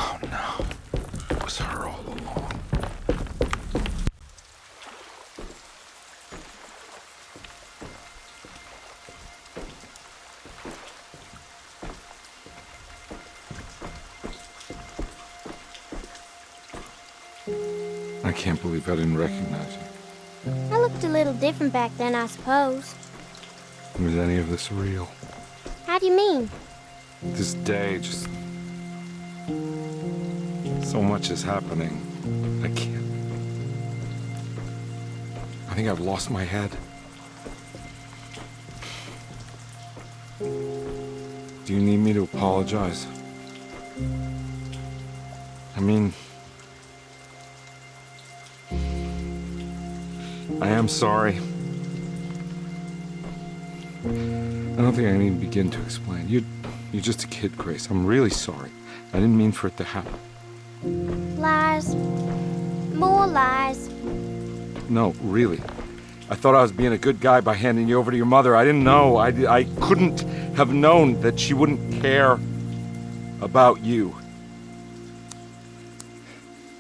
Oh no. It was her all along. I can't believe I didn't recognize you. I looked a little different back then, I suppose. Was any of this real? How do you mean? This day, just... so much is happening. I can't... I think I've lost my head. Do you need me to apologize? I mean... I am sorry. I don't think I need to begin to explain. You're just a kid, Grace. I'm really sorry. I didn't mean for it to happen. Lies. More lies. No, really. I thought I was being a good guy by handing you over to your mother. I didn't know. I couldn't have known that she wouldn't care about you.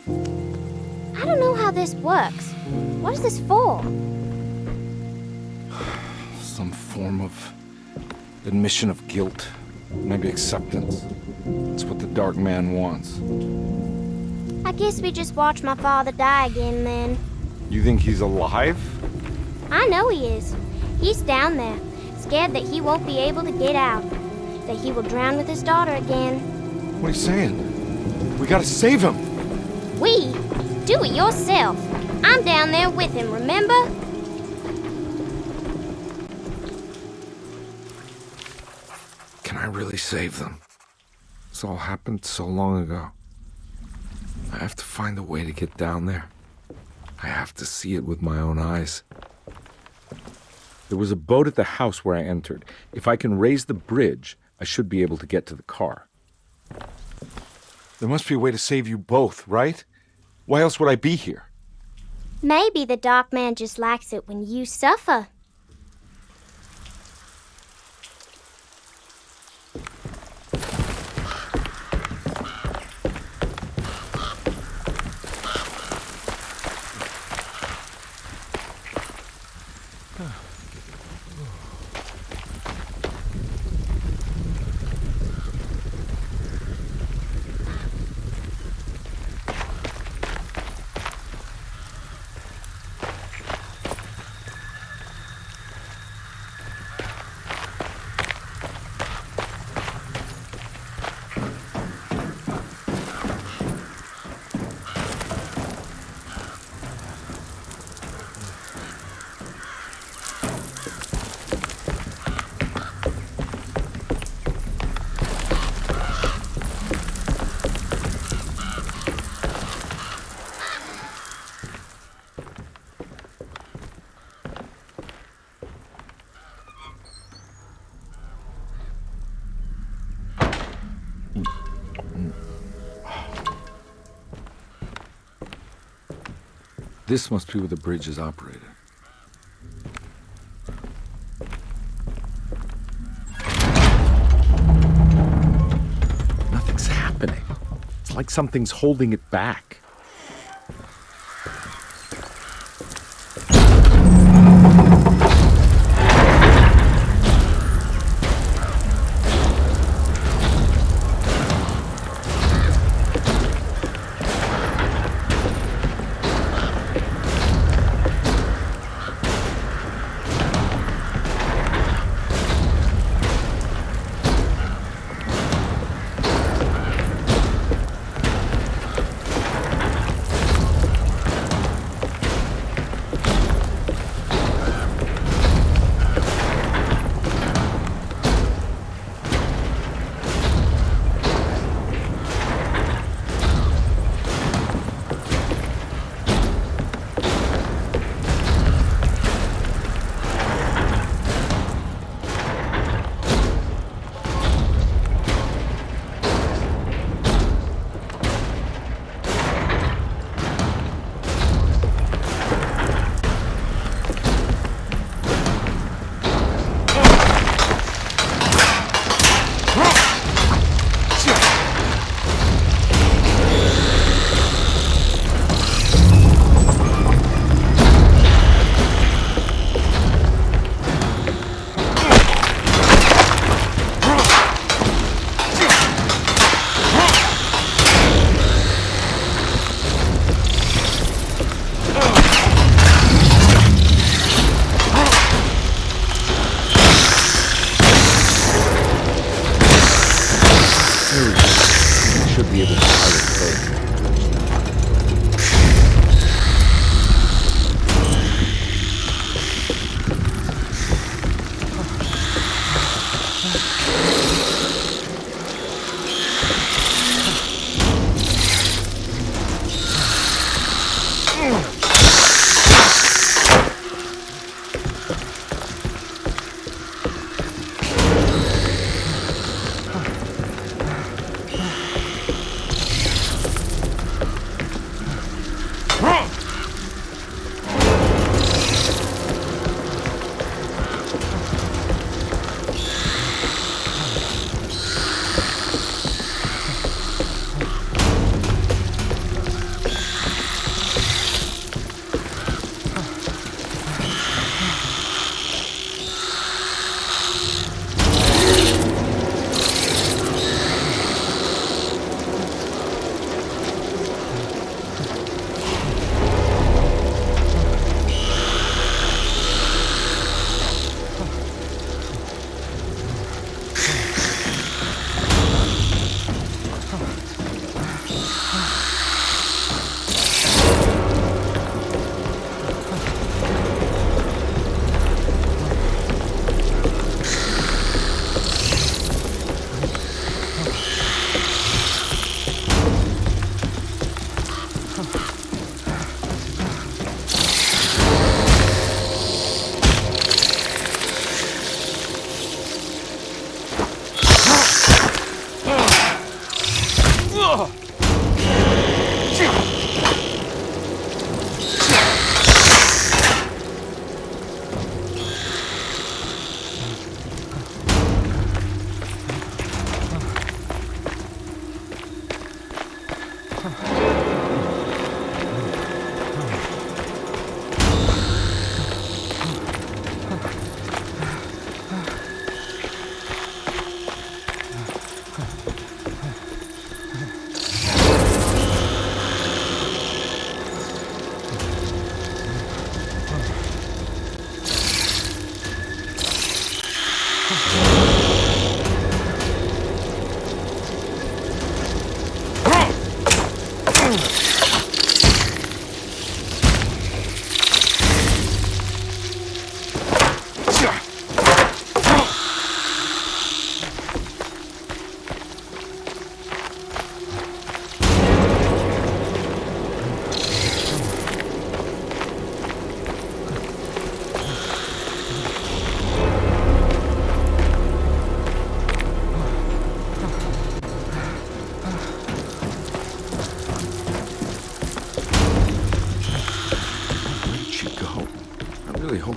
I don't know how this works. What is this for? Some form of admission of guilt. Maybe acceptance. It's what the Dark Man wants. I guess we just watch my father die again then. You think he's alive? I know he is. He's down there, scared that he won't be able to get out. That he will drown with his daughter again. What are you saying? We gotta save him! We? Do it yourself. I'm down there with him, remember? Can I really save them? This all happened so long ago. I have to find a way to get down there. I have to see it with my own eyes. There was a boat at the house where I entered. If I can raise the bridge, I should be able to get to the car. There must be a way to save you both, right? Why else would I be here? Maybe the Dark Man just likes it when you suffer. This must be where the bridge is operated. Nothing's happening. It's like something's holding it back. should be able to pilot both.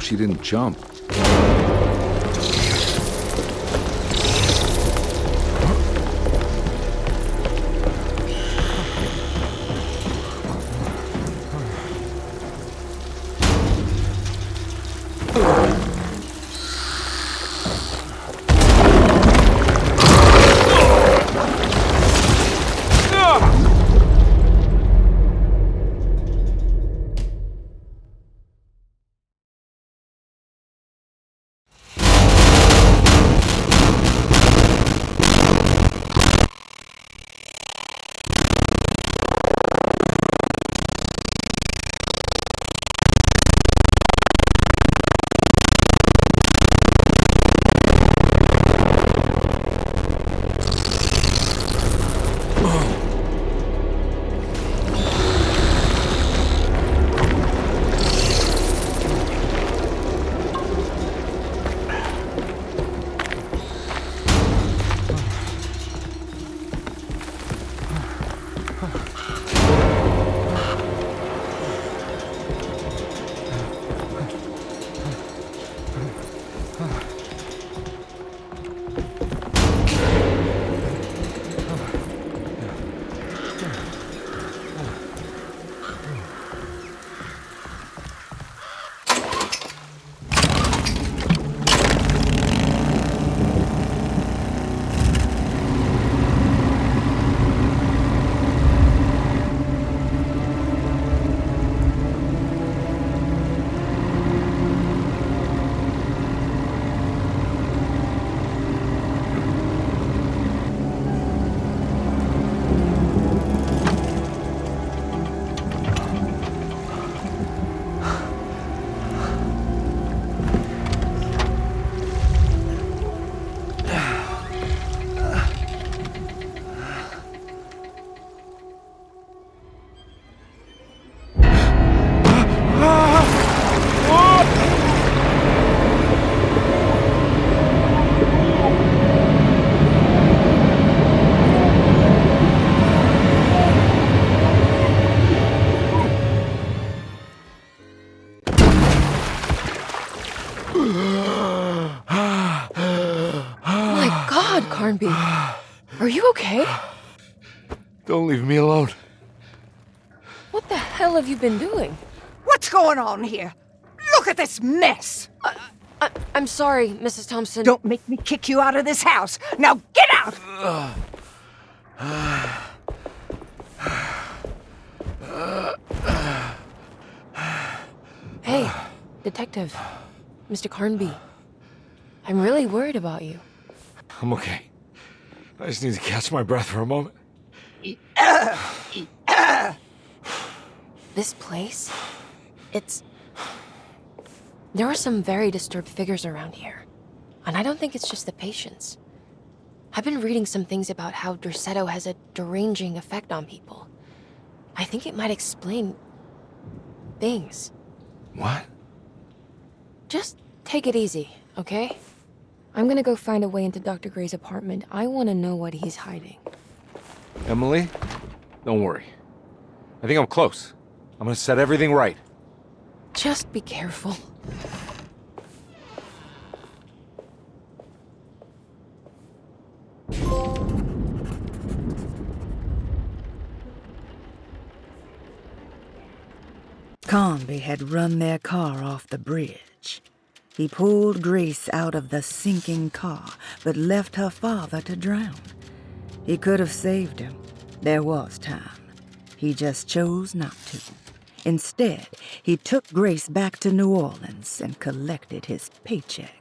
She didn't jump. Carnby, are you okay? Don't leave me alone. What the hell have you been doing? What's going on here? Look at this mess! I'm sorry, Mrs. Thompson. Don't make me kick you out of this house. Now get out! Hey, Detective. Mr. Carnby. I'm really worried about you. I'm okay. I just need to catch my breath for a moment. This place? There are some very disturbed figures around here. And I don't think it's just the patients. I've been reading some things about how Derceto has a deranging effect on people. I think it might explain things. What? Just take it easy, okay? I'm gonna go find a way into Dr. Gray's apartment. I want to know what he's hiding. Emily, don't worry. I think I'm close. I'm gonna set everything right. Just be careful. Carnby had run their car off the bridge. He pulled Grace out of the sinking car, but left her father to drown. He could have saved him. There was time. He just chose not to. Instead, he took Grace back to New Orleans and collected his paycheck.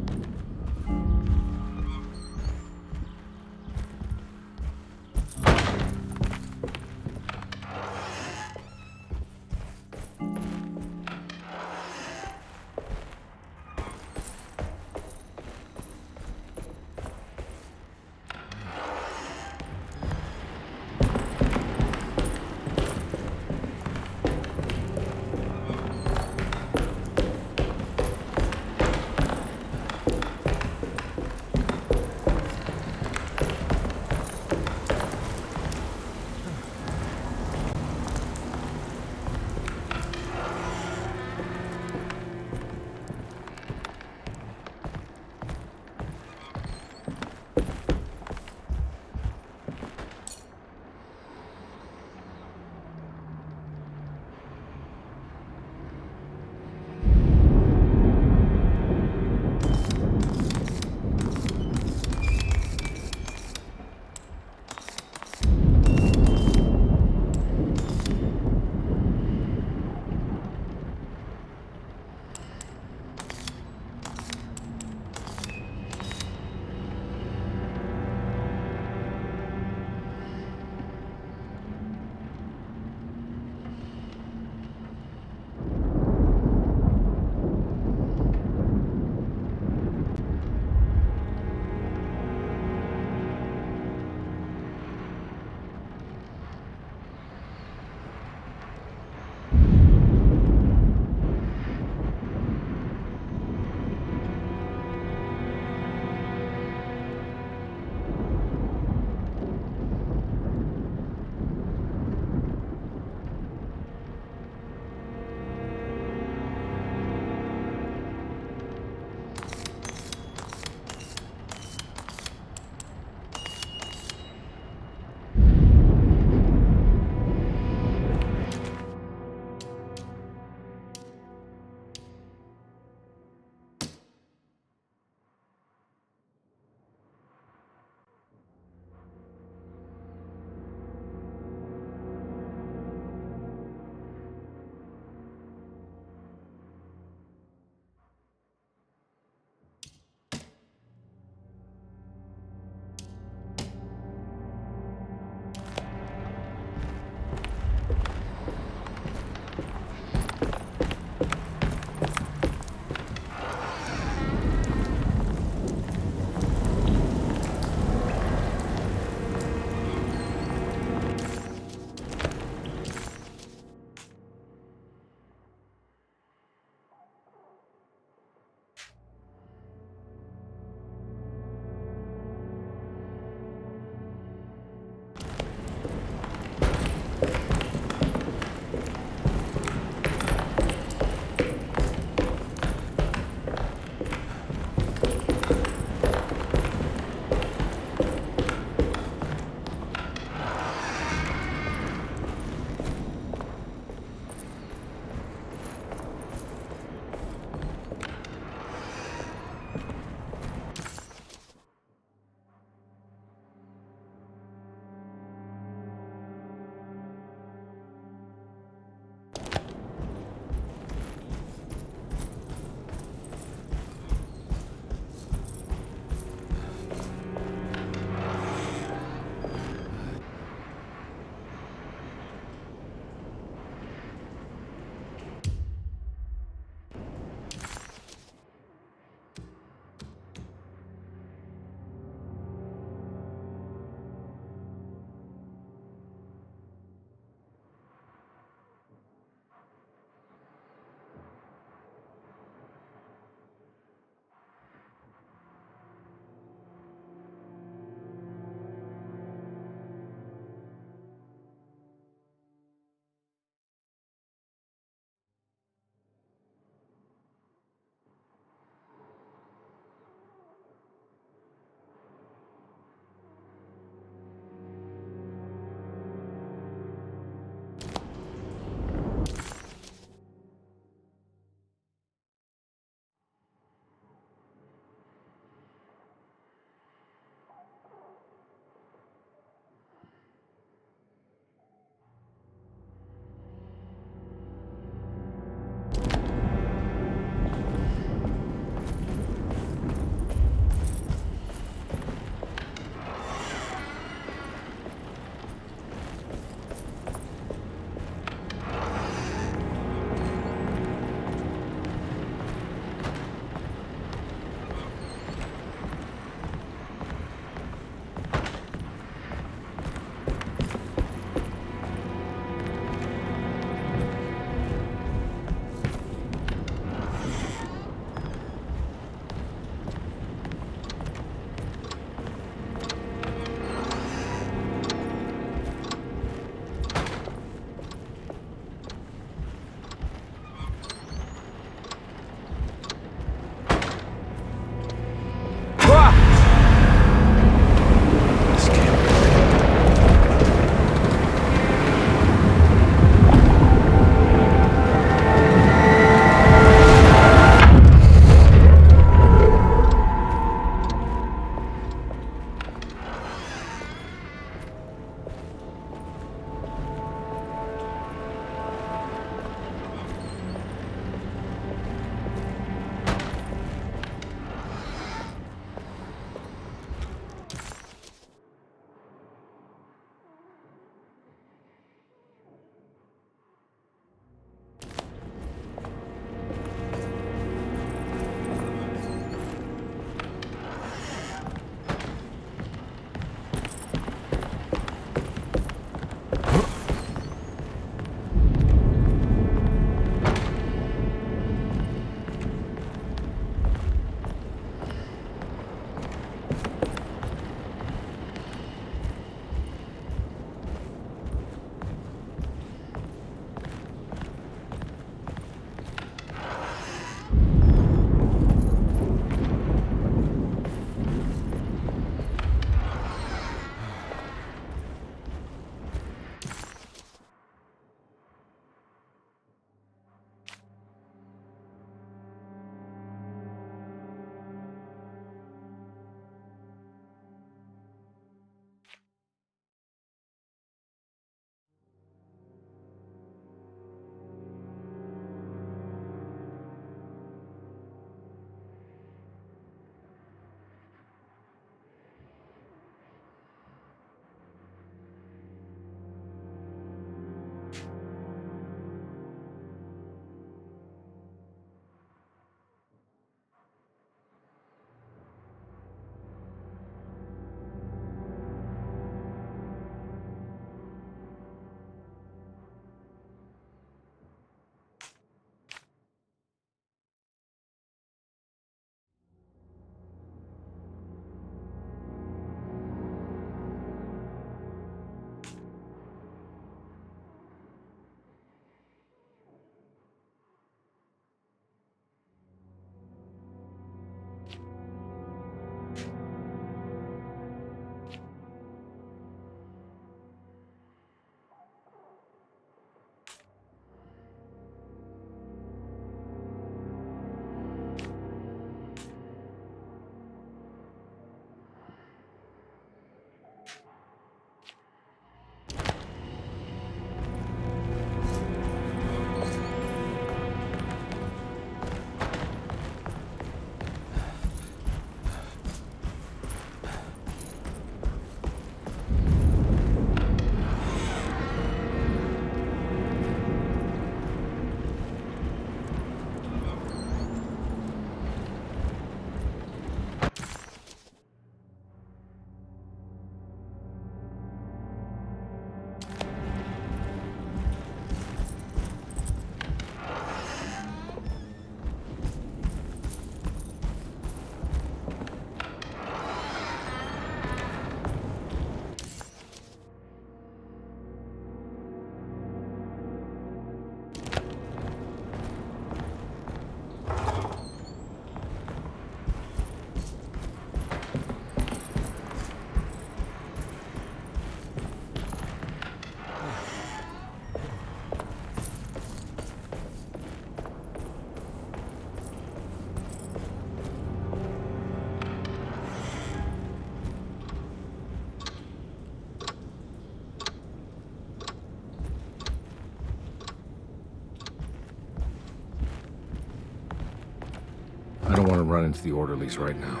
run into the orderlies right now.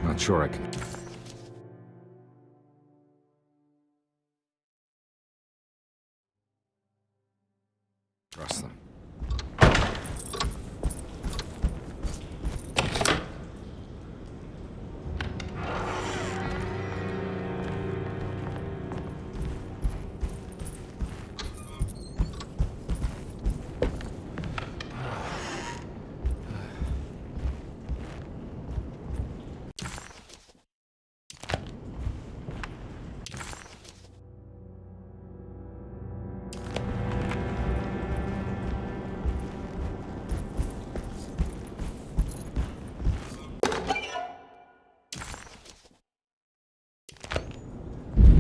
Not sure I can... trust them.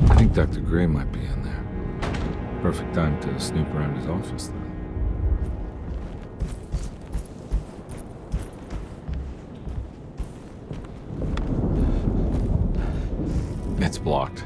I think Dr. Gray might be in there. Perfect time to snoop around his office, then. It's blocked.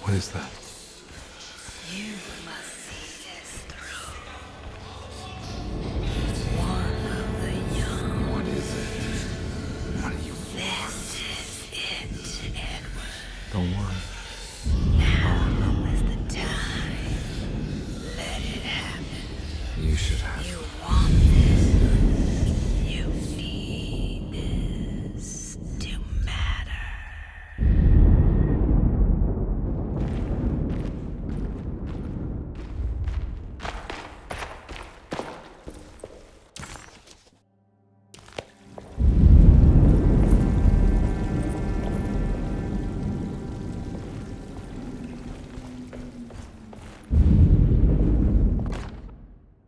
What is that? You must see this through. One of the young. What is it? What do you want? This is it, Edward. Don't worry. Now is the time. Let it happen. You should have. You want this. You need this to matter.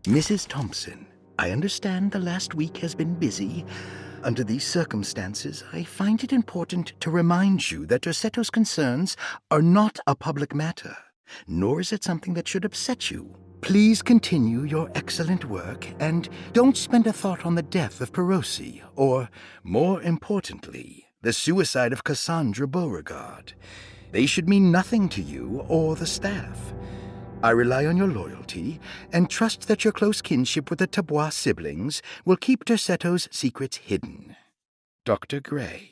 Mrs. Thompson, I understand the last week has been busy. Under these circumstances, I find it important to remind you that Derceto's concerns are not a public matter, nor is it something that should upset you. Please continue your excellent work, and don't spend a thought on the death of Perosi, or, more importantly, the suicide of Cassandra Beauregard. They should mean nothing to you or the staff. I rely on your loyalty, and trust that your close kinship with the Tabois siblings will keep Derceto's secrets hidden. Dr. Gray.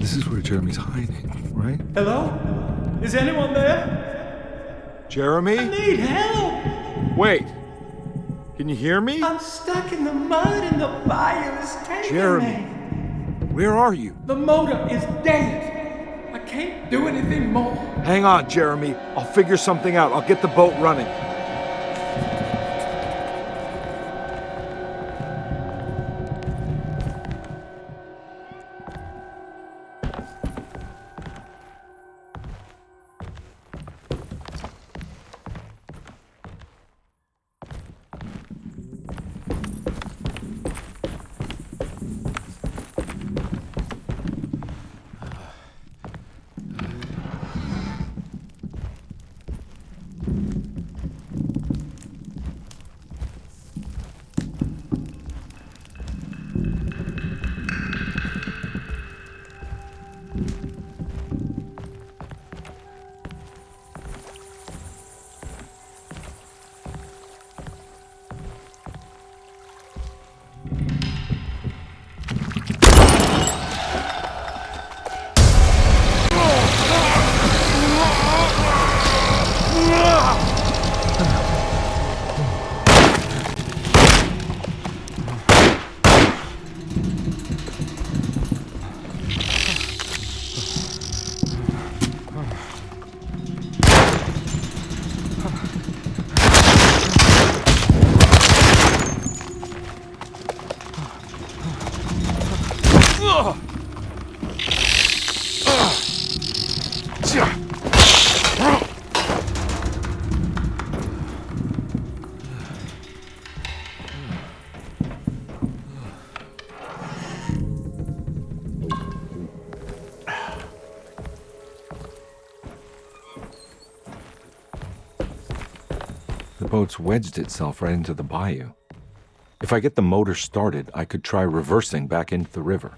This is where Jeremy's hiding, right? Hello? Is anyone there? Jeremy? I need help! Wait! Can you hear me? I'm stuck in the mud and the fire is taking Jeremy, me. where are you? The motor is dead. I can't do anything more. Hang on, Jeremy. I'll figure something out. I'll get the boat running. The boat's wedged itself right into the bayou. If I get the motor started, I could try reversing back into the river.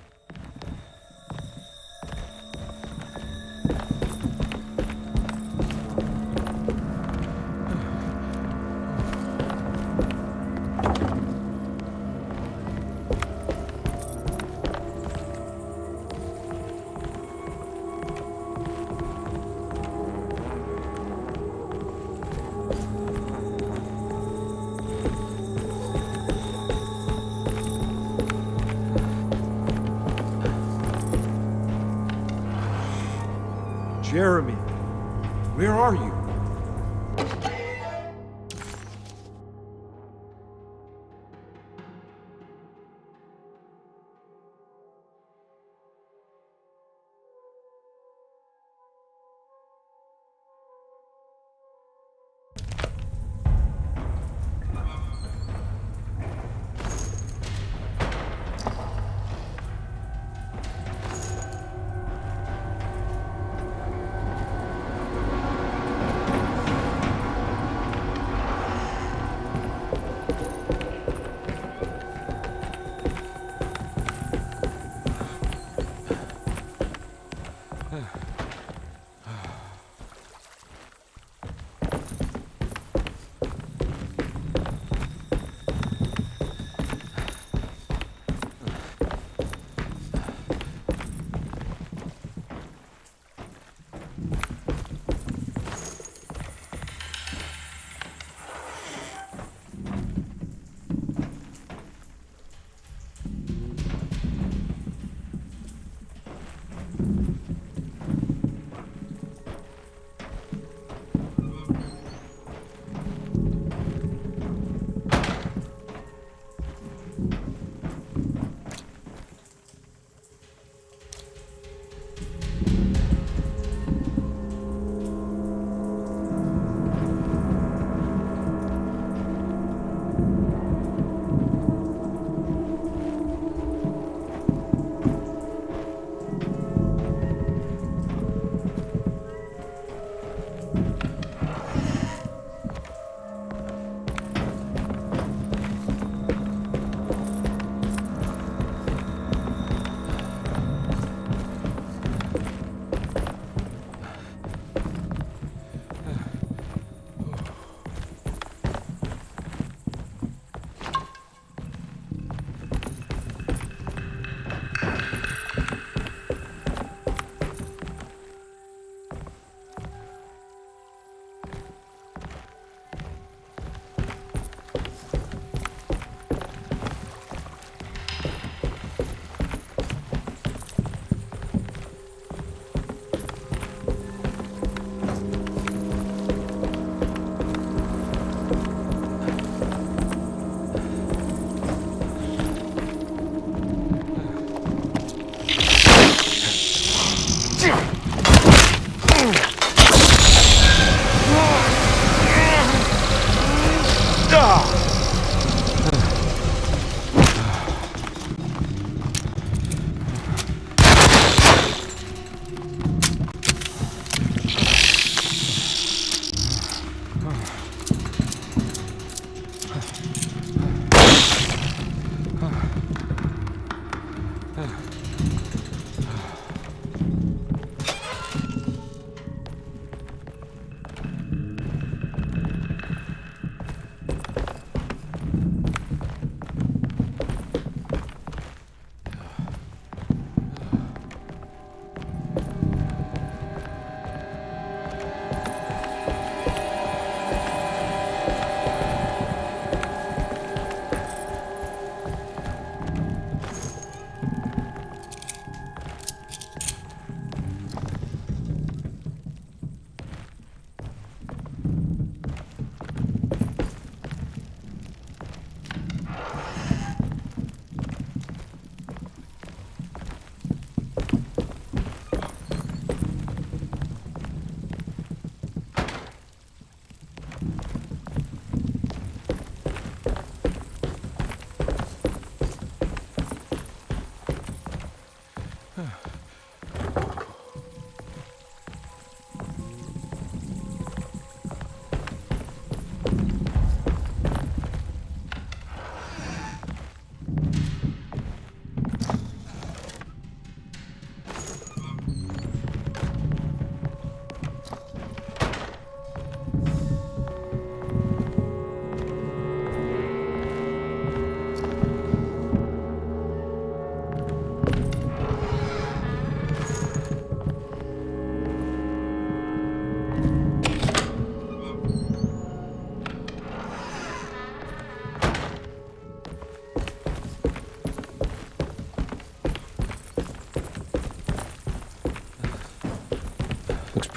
Jeremy, where are you?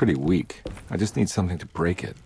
pretty weak. I just need something to break it.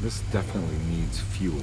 This definitely needs fuel.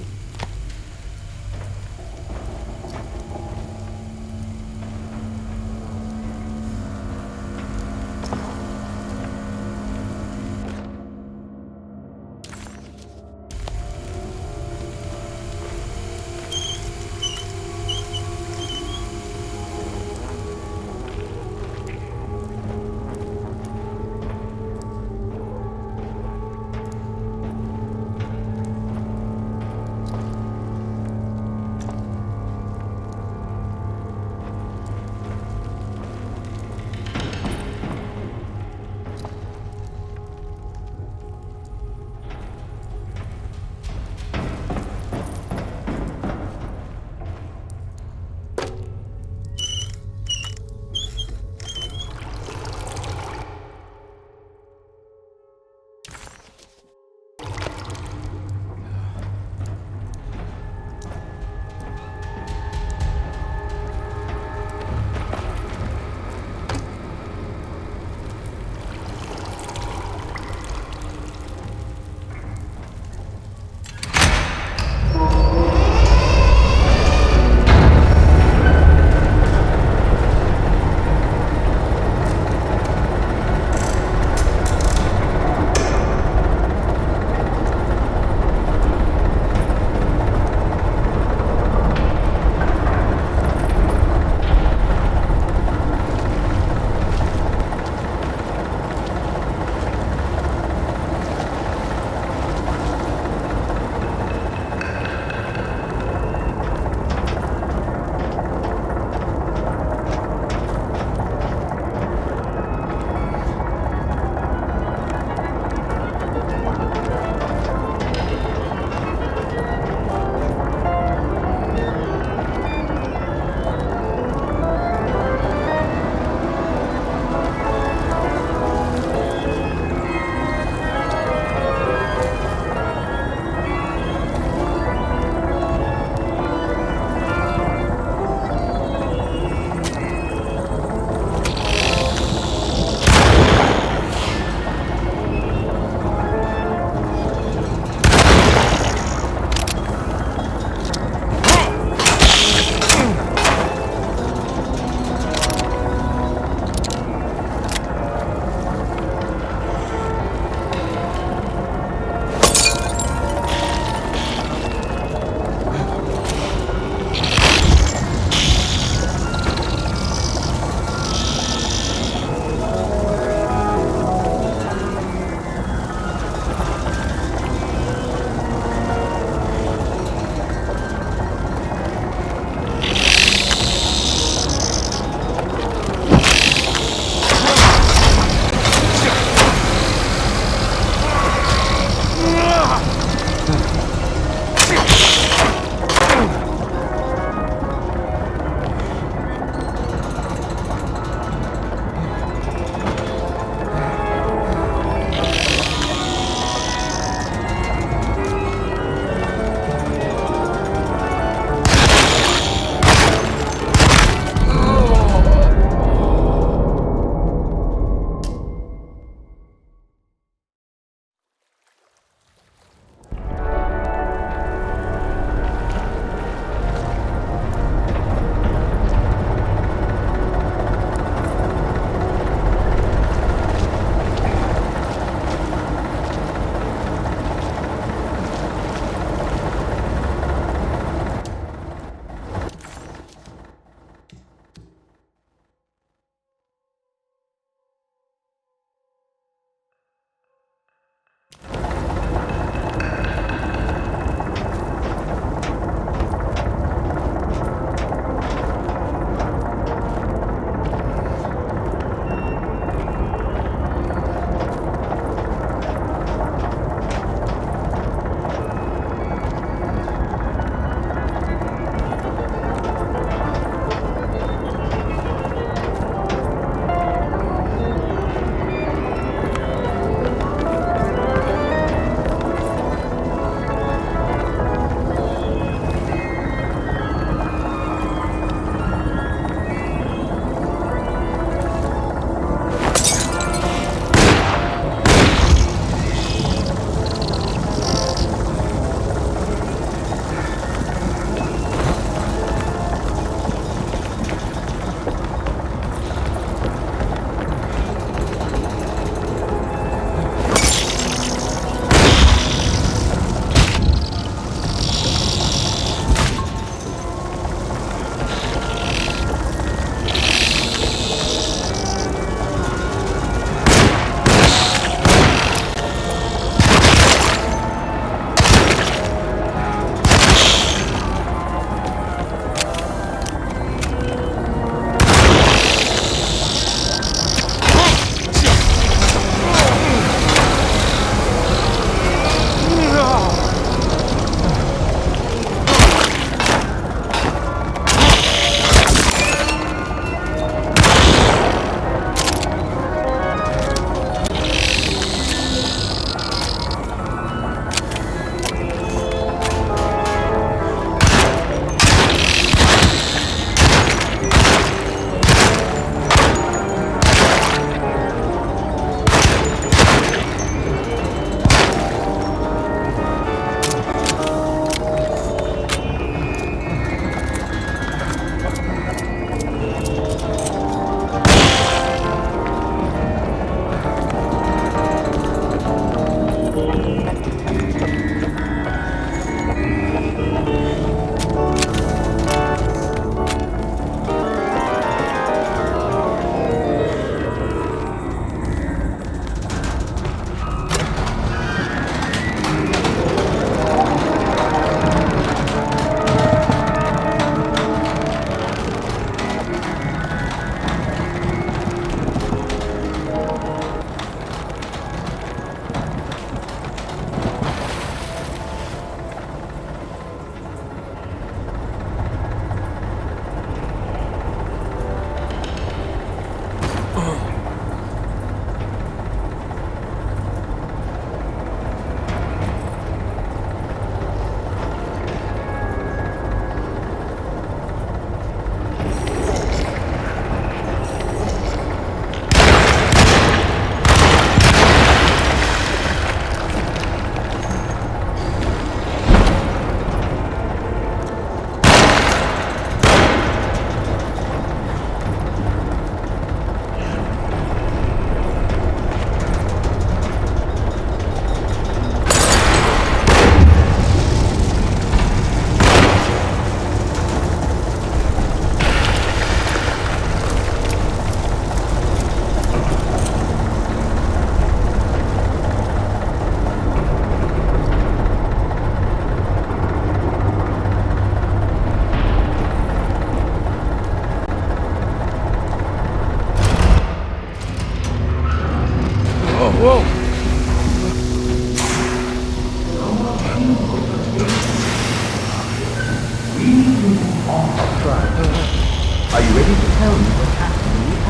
to tell me what's happening yet.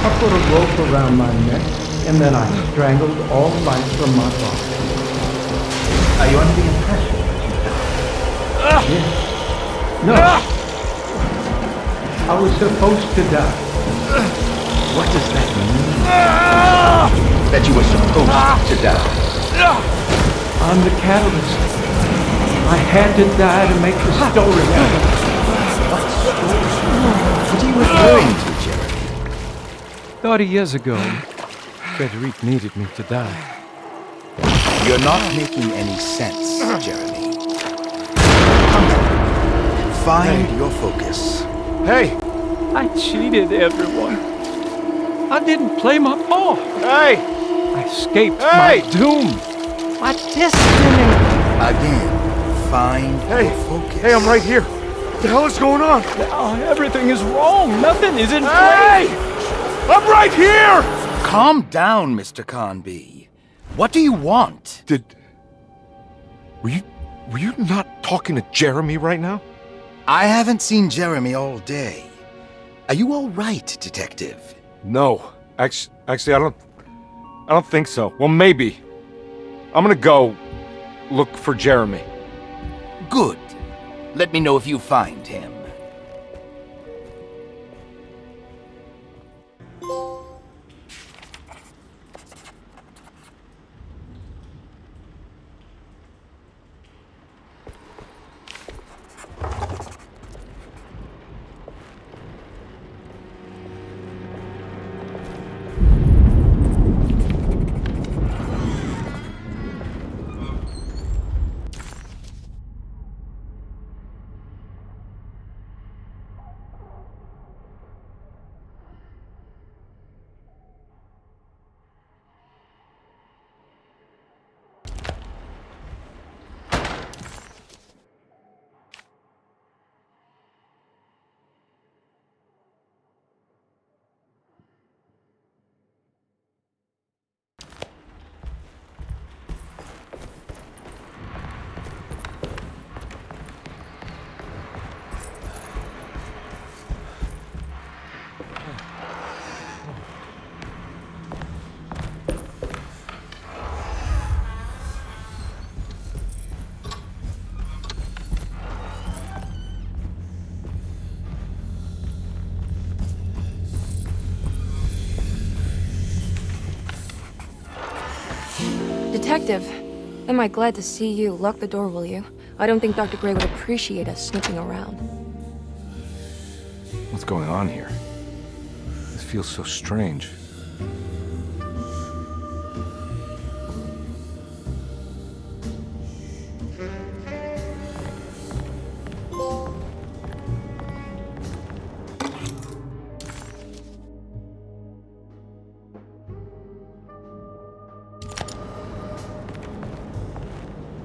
I put a rope around my neck, and then I strangled all life from my body. Are you under the impression that you died? Yes. No. I was supposed to die. What does that mean? That you were supposed to die? I'm the catalyst. I had to die to make the story happen. What story? What are you referring to, Jeremy? 30 years ago, Frederic needed me to die. You're not making any sense, Jeremy. Come on. Find your focus. Hey! I cheated everyone. I didn't play my part. Hey! I escaped my doom. My destiny. Again, find your focus. Hey, I'm right here. What the hell is going on? Now everything is wrong. Nothing is in Hey! place. I'm right here! Calm down, Mr. Carnby. What do you want? Were you not talking to Jeremy right now? I haven't seen Jeremy all day. Are you all right, Detective? No. Actually, I don't think so. Well, maybe. I'm gonna go look for Jeremy. Good. Let me know if you find him. Detective, am I glad to see you. Lock the door, will you? I don't think Dr. Gray would appreciate us snooping around. What's going on here? This feels so strange.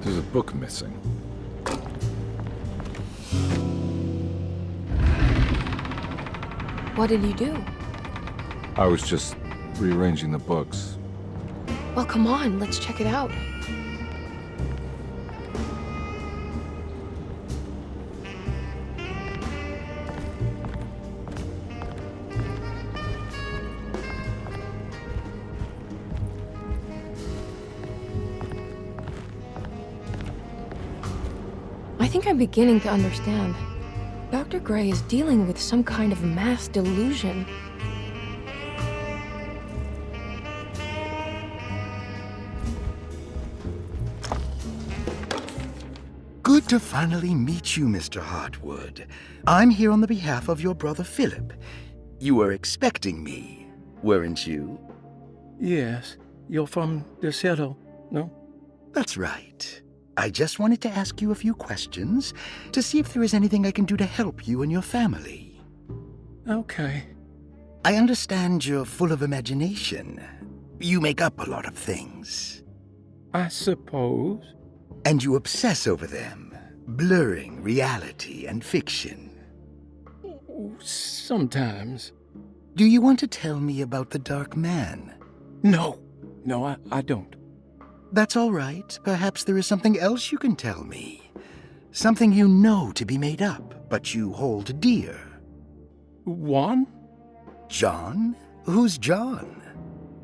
There's a book missing. What did you do? I was just rearranging the books. Well, come on, let's check it out. I think I'm beginning to understand. Dr. Gray is dealing with some kind of mass delusion. Good to finally meet you, Mr. Hartwood. I'm here on the behalf of your brother Philip. You were expecting me, weren't you? Yes, you're from DeSoto, no? That's right. I just wanted to ask you a few questions to see if there is anything I can do to help you and your family. Okay. I understand you're full of imagination. You make up a lot of things. I suppose. And you obsess over them, blurring reality and fiction. Sometimes. Do you want to tell me about the Dark Man? No, I don't. That's all right. Perhaps there is something else you can tell me. Something you know to be made up. but you hold dear. Juan? John? Who's John?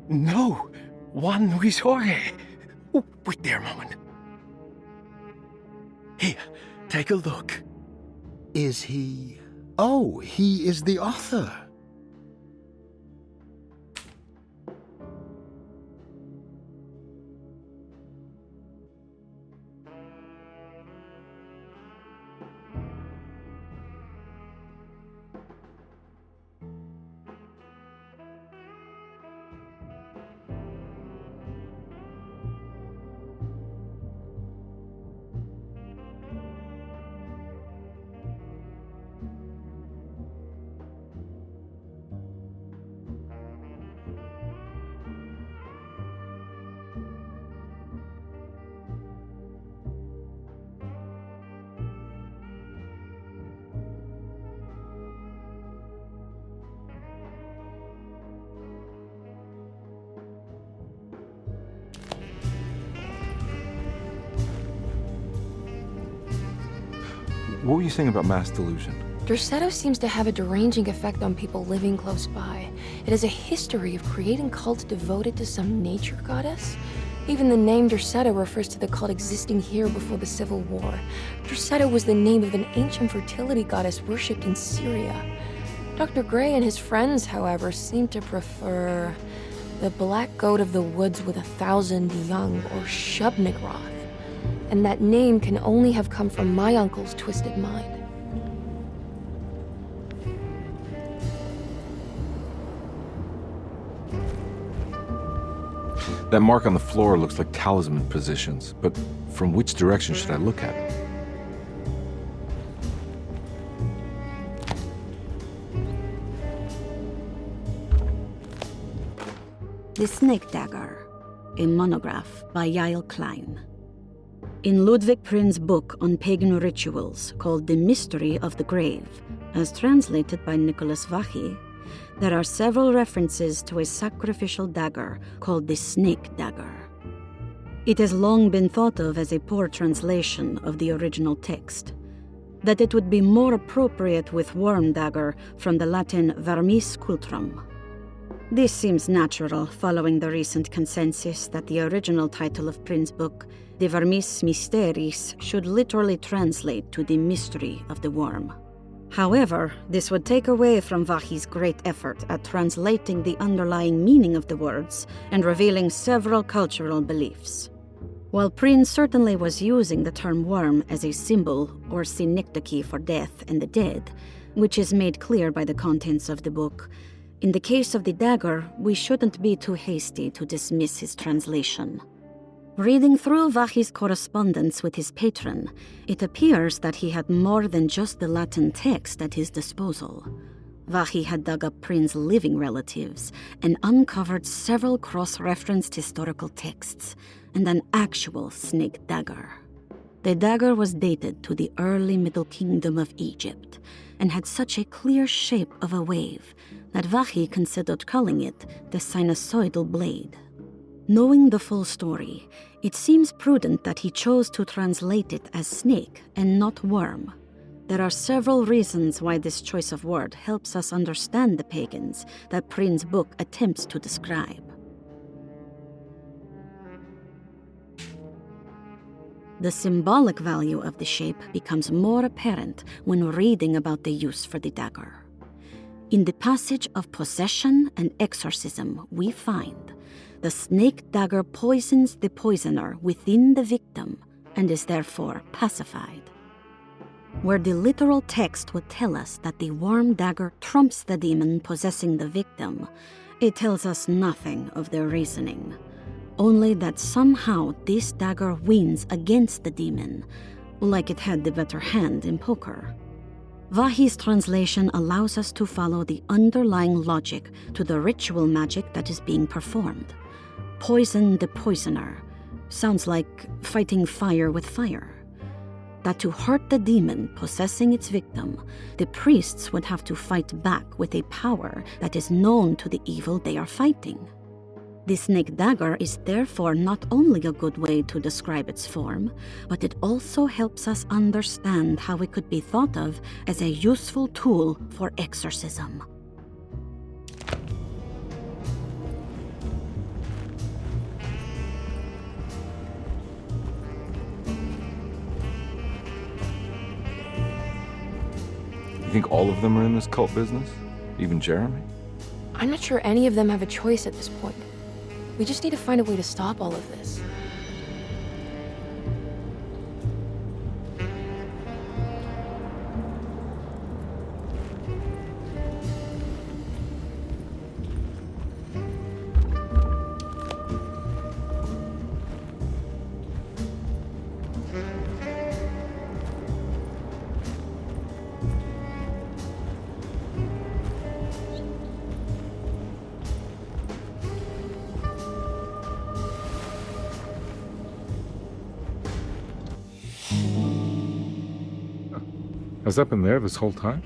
No, Juan Luis Jorge. Oh, wait there a moment. Here, take a look. Is he... Oh, he is the author. What were you saying about mass delusion? Derceto seems to have a deranging effect on people living close by. It has a history of creating cults devoted to some nature goddess. Even the name Derceto refers to the cult existing here before the Civil War. Derceto was the name of an ancient fertility goddess worshipped in Syria. Dr. Gray and his friends, however, seem to prefer the black goat of the woods with 1,000 young, or Shub-Nigroth. And that name can only have come from my uncle's twisted mind. That mark on the floor looks like talisman positions, but from which direction should I look at it? The Snake Dagger, a monograph by Yael Klein. In Ludwig Prin's book on pagan rituals called The Mystery of the Grave, as translated by Nicholas Vachy, there are several references to a sacrificial dagger called the Snake Dagger. It has long been thought of as a poor translation of the original text, that it would be more appropriate with worm dagger from the Latin vermis cultrum. This seems natural following the recent consensus that the original title of Prin's book, De Vermis Mysteris, should literally translate to the mystery of the worm. However, this would take away from Vachy's great effort at translating the underlying meaning of the words and revealing several cultural beliefs. While Prin certainly was using the term worm as a symbol or synecdoche for death and the dead, which is made clear by the contents of the book, in the case of the dagger, we shouldn't be too hasty to dismiss his translation. Reading through Vachy's correspondence with his patron, it appears that he had more than just the Latin text at his disposal. Vachy had dug up Prin's living relatives and uncovered several cross-referenced historical texts and an actual snake dagger. The dagger was dated to the early Middle Kingdom of Egypt and had such a clear shape of a wave that Vachy considered calling it the sinusoidal blade. Knowing the full story, it seems prudent that he chose to translate it as snake and not worm. There are several reasons why this choice of word helps us understand the pagans that Prin's book attempts to describe. The symbolic value of the shape becomes more apparent when reading about the use for the dagger. In the passage of possession and exorcism, we find the snake dagger poisons the poisoner within the victim and is therefore pacified. Where the literal text would tell us that the worm dagger trumps the demon possessing the victim, it tells us nothing of their reasoning, only that somehow this dagger wins against the demon, like it had the better hand in poker. Vachy's translation allows us to follow the underlying logic to the ritual magic that is being performed. Poison the poisoner sounds like fighting fire with fire. That to hurt the demon possessing its victim, the priests would have to fight back with a power that is known to the evil they are fighting. The snake dagger is therefore not only a good way to describe its form, but it also helps us understand how it could be thought of as a useful tool for exorcism. You think all of them are in this cult business? Even Jeremy? I'm not sure any of them have a choice at this point. We just need to find a way to stop all of this. Has that been there this whole time?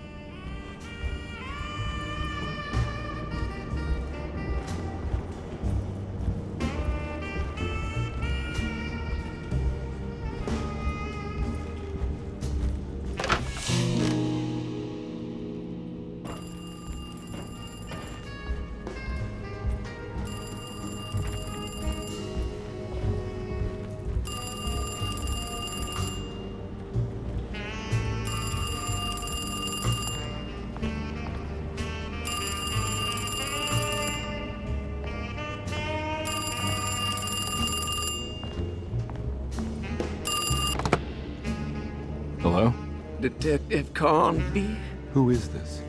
Hello? Detective Carnby? Who is this?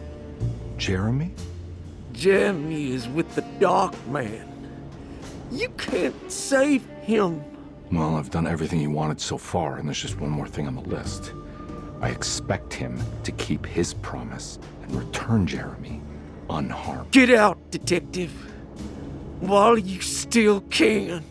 Jeremy? Jeremy is with the Dark Man. You can't save him. Well, I've done everything he wanted so far, and there's just one more thing on the list. I expect him to keep his promise and return Jeremy unharmed. Get out, Detective. While you still can.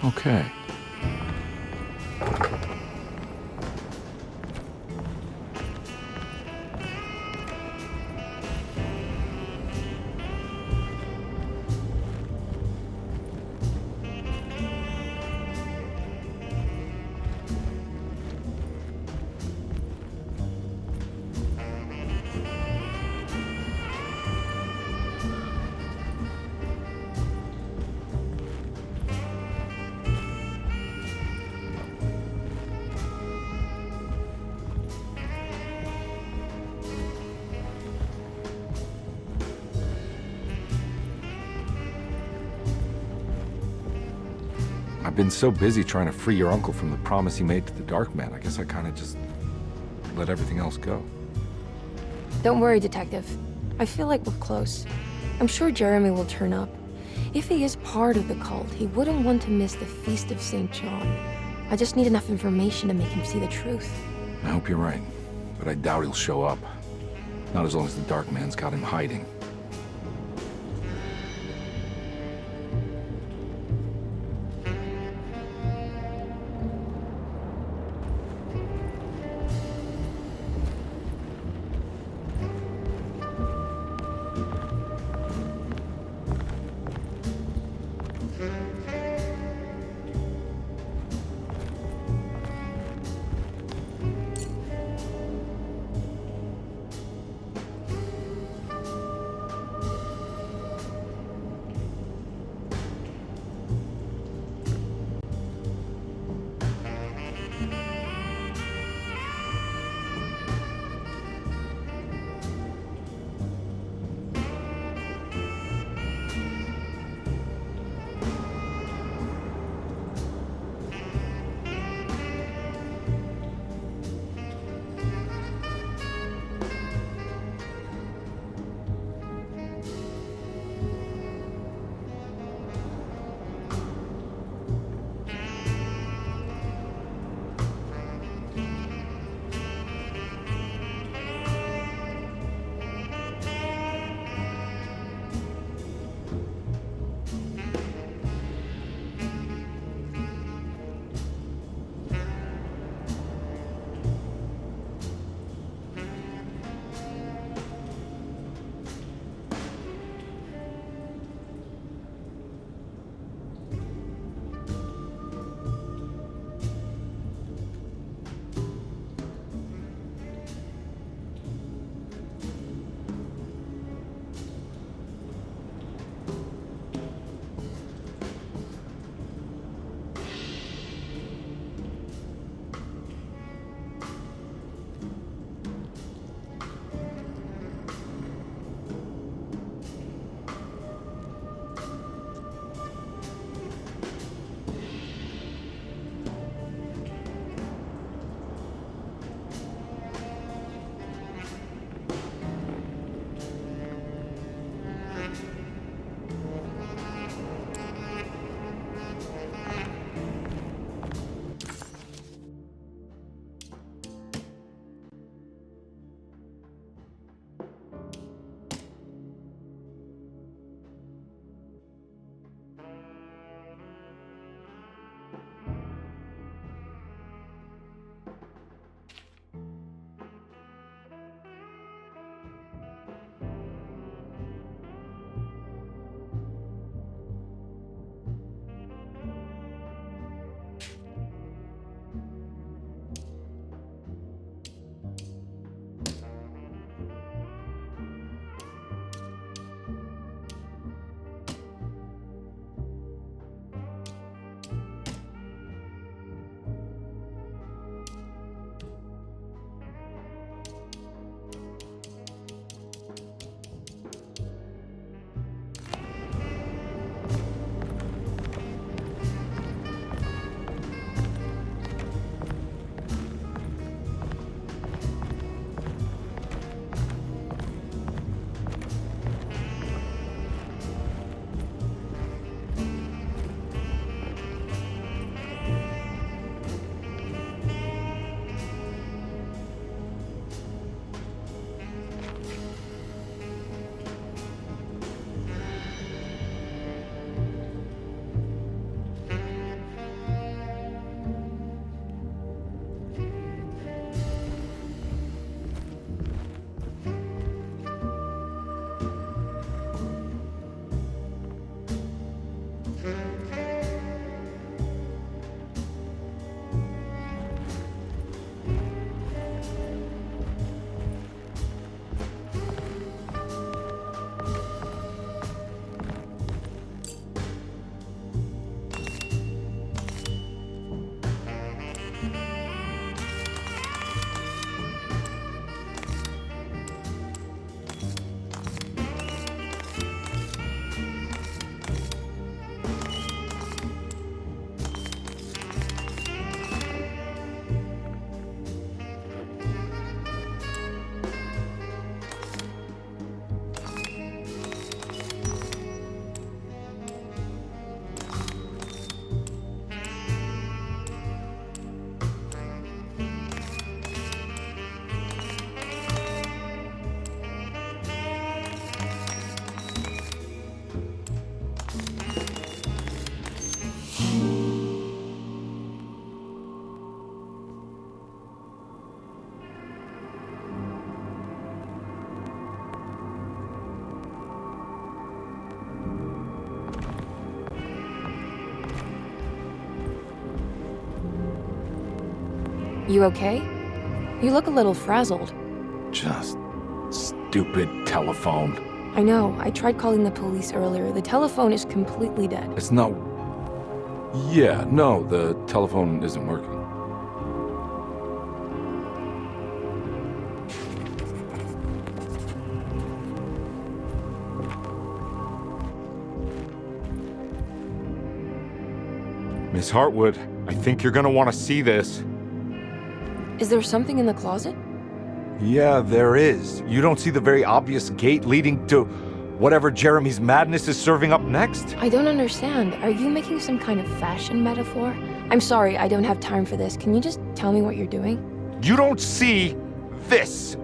Okay. I've been so busy trying to free your uncle from the promise he made to the Dark Man. I guess I kind of just let everything else go. Don't worry, Detective. I feel like we're close. I'm sure Jeremy will turn up. If he is part of the cult, he wouldn't want to miss the Feast of St. John. I just need enough information to make him see the truth. I hope you're right, but I doubt he'll show up. Not as long as the Dark Man's got him hiding. You okay? You look a little frazzled. Just stupid telephone. I know. I tried calling the police earlier. The telephone is completely dead. It's not... Yeah, no, the telephone isn't working. Miss Hartwood, I think you're gonna want to see this. Is there something in the closet? Yeah, there is. You don't see the very obvious gate leading to whatever Jeremy's madness is serving up next? I don't understand. Are you making some kind of fashion metaphor? I'm sorry, I don't have time for this. Can you just tell me what you're doing? You don't see this.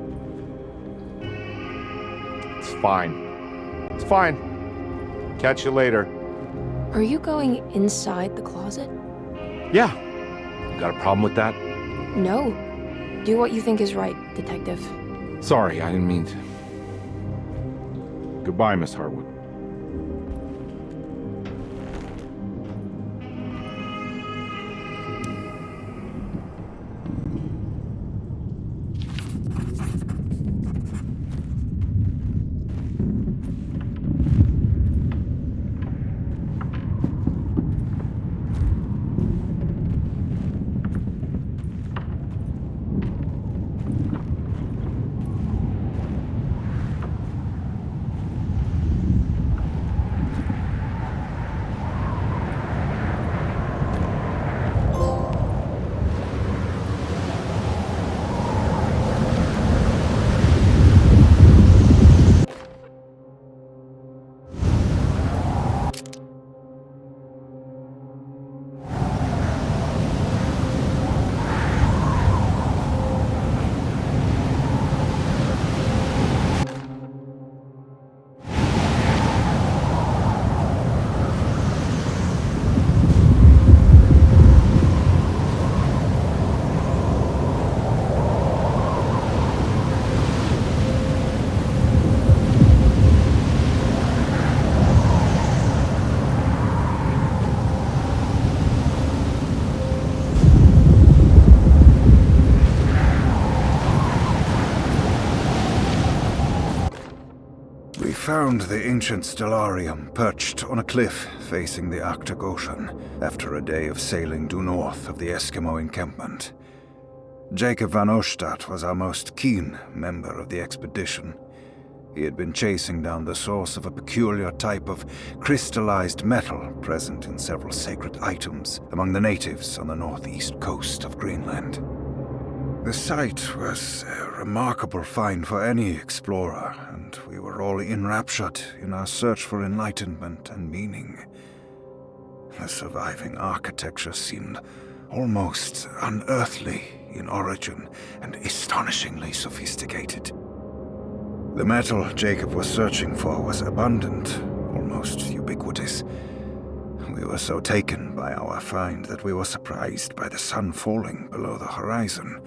It's fine. It's fine. Catch you later. Are you going inside the closet? Yeah. You got a problem with that? No. Do what you think is right, Detective. Sorry, I didn't mean to. Goodbye, Miss Hartwood. Found the ancient stellarium perched on a cliff facing the Arctic Ocean after a day of sailing due north of the Eskimo encampment. Jacob van Oostad was our most keen member of the expedition. He had been chasing down the source of a peculiar type of crystallized metal present in several sacred items among the natives on the northeast coast of Greenland. The site was a remarkable find for any explorer, and we were all enraptured in our search for enlightenment and meaning. The surviving architecture seemed almost unearthly in origin and astonishingly sophisticated. The metal Jacob was searching for was abundant, almost ubiquitous. We were so taken by our find that we were surprised by the sun falling below the horizon.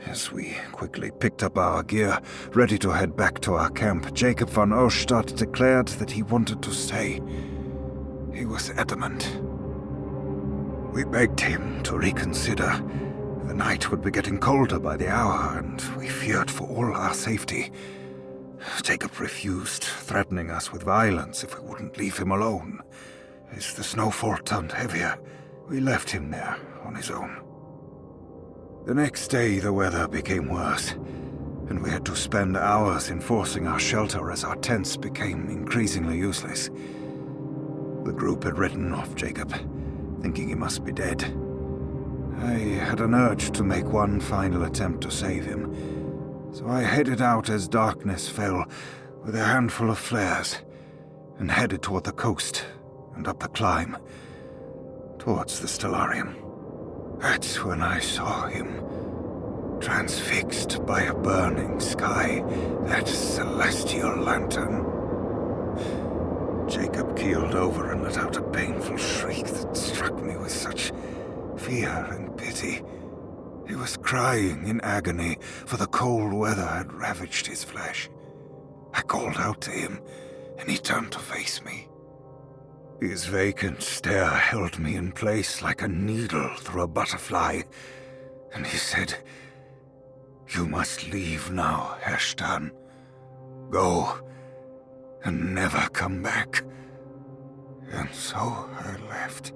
As we quickly picked up our gear, ready to head back to our camp, Jacob van Oostad declared that he wanted to stay. He was adamant. We begged him to reconsider. The night would be getting colder by the hour, and we feared for all our safety. Jacob refused, threatening us with violence if we wouldn't leave him alone. As the snowfall turned heavier, we left him there on his own. The next day, the weather became worse, and we had to spend hours enforcing our shelter as our tents became increasingly useless. The group had written off Jacob, thinking he must be dead. I had an urge to make one final attempt to save him, so I headed out as darkness fell with a handful of flares and headed toward the coast and up the climb towards the stellarium. That's when I saw him, transfixed by a burning sky, that celestial lantern. Jacob keeled over and let out a painful shriek that struck me with such fear and pity. He was crying in agony, for the cold weather had ravaged his flesh. I called out to him, and he turned to face me. His vacant stare held me in place like a needle through a butterfly. And he said, "You must leave now, Heshtan. Go, and never come back." And so I left.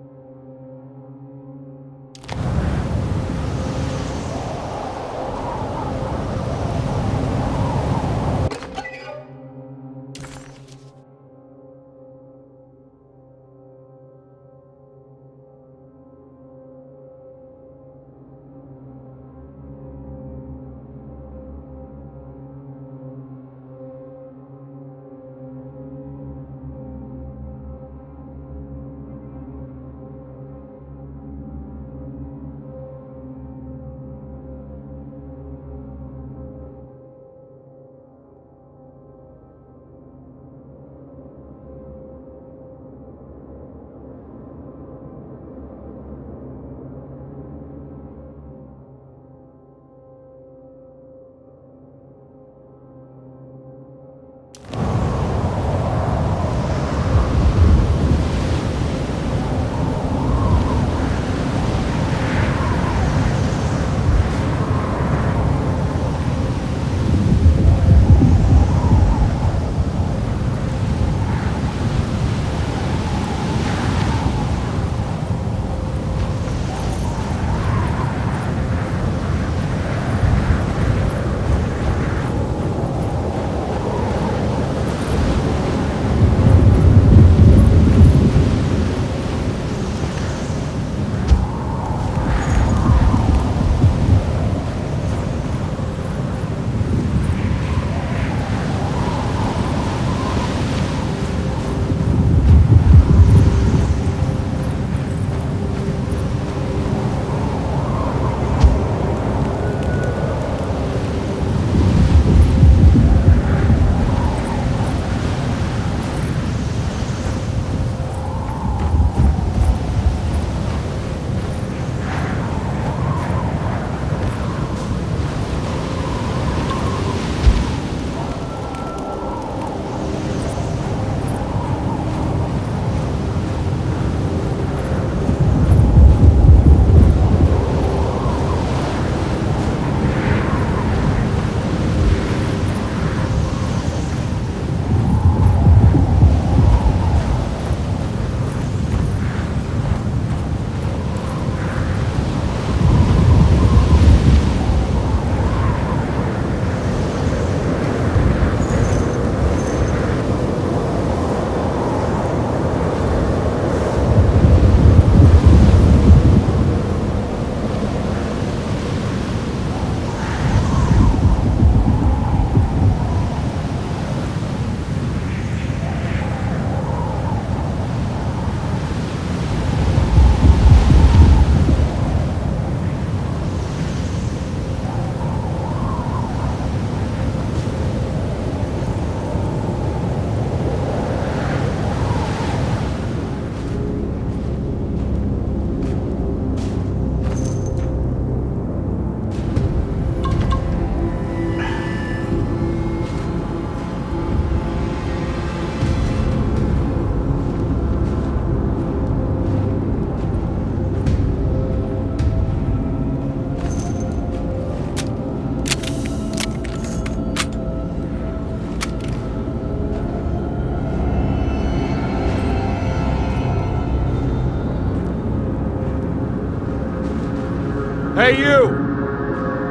Hey, you!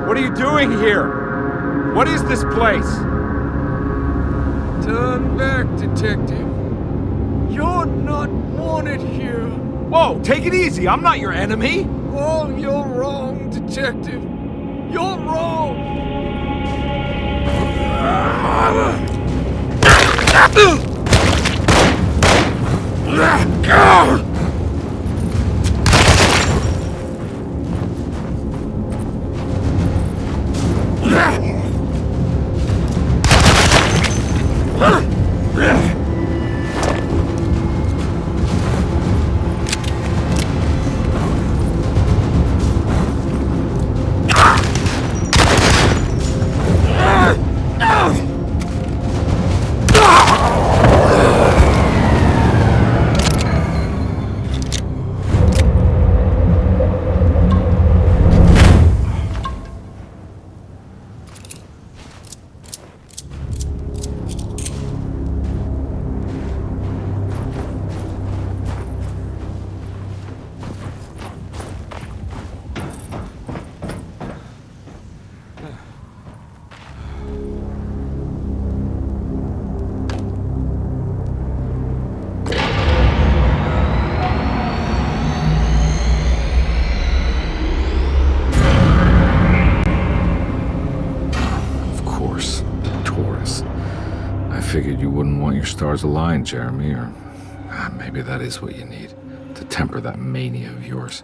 What are you doing here? What is this place? Turn back, detective. You're not wanted here. Whoa, take it easy. I'm not your enemy. Oh, you're wrong, detective. You're wrong. figured you wouldn't want your stars aligned, Jeremy, or maybe that is what you need to temper that mania of yours.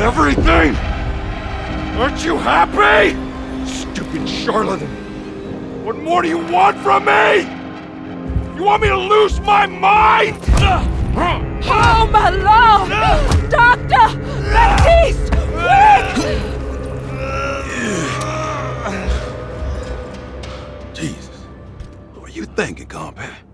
everything! Aren't you happy? Stupid charlatan! What more do you want from me? You want me to lose my mind? Oh, my lord! Doctor! Baptiste! Quick! Jesus. What are you thinking, Carnby?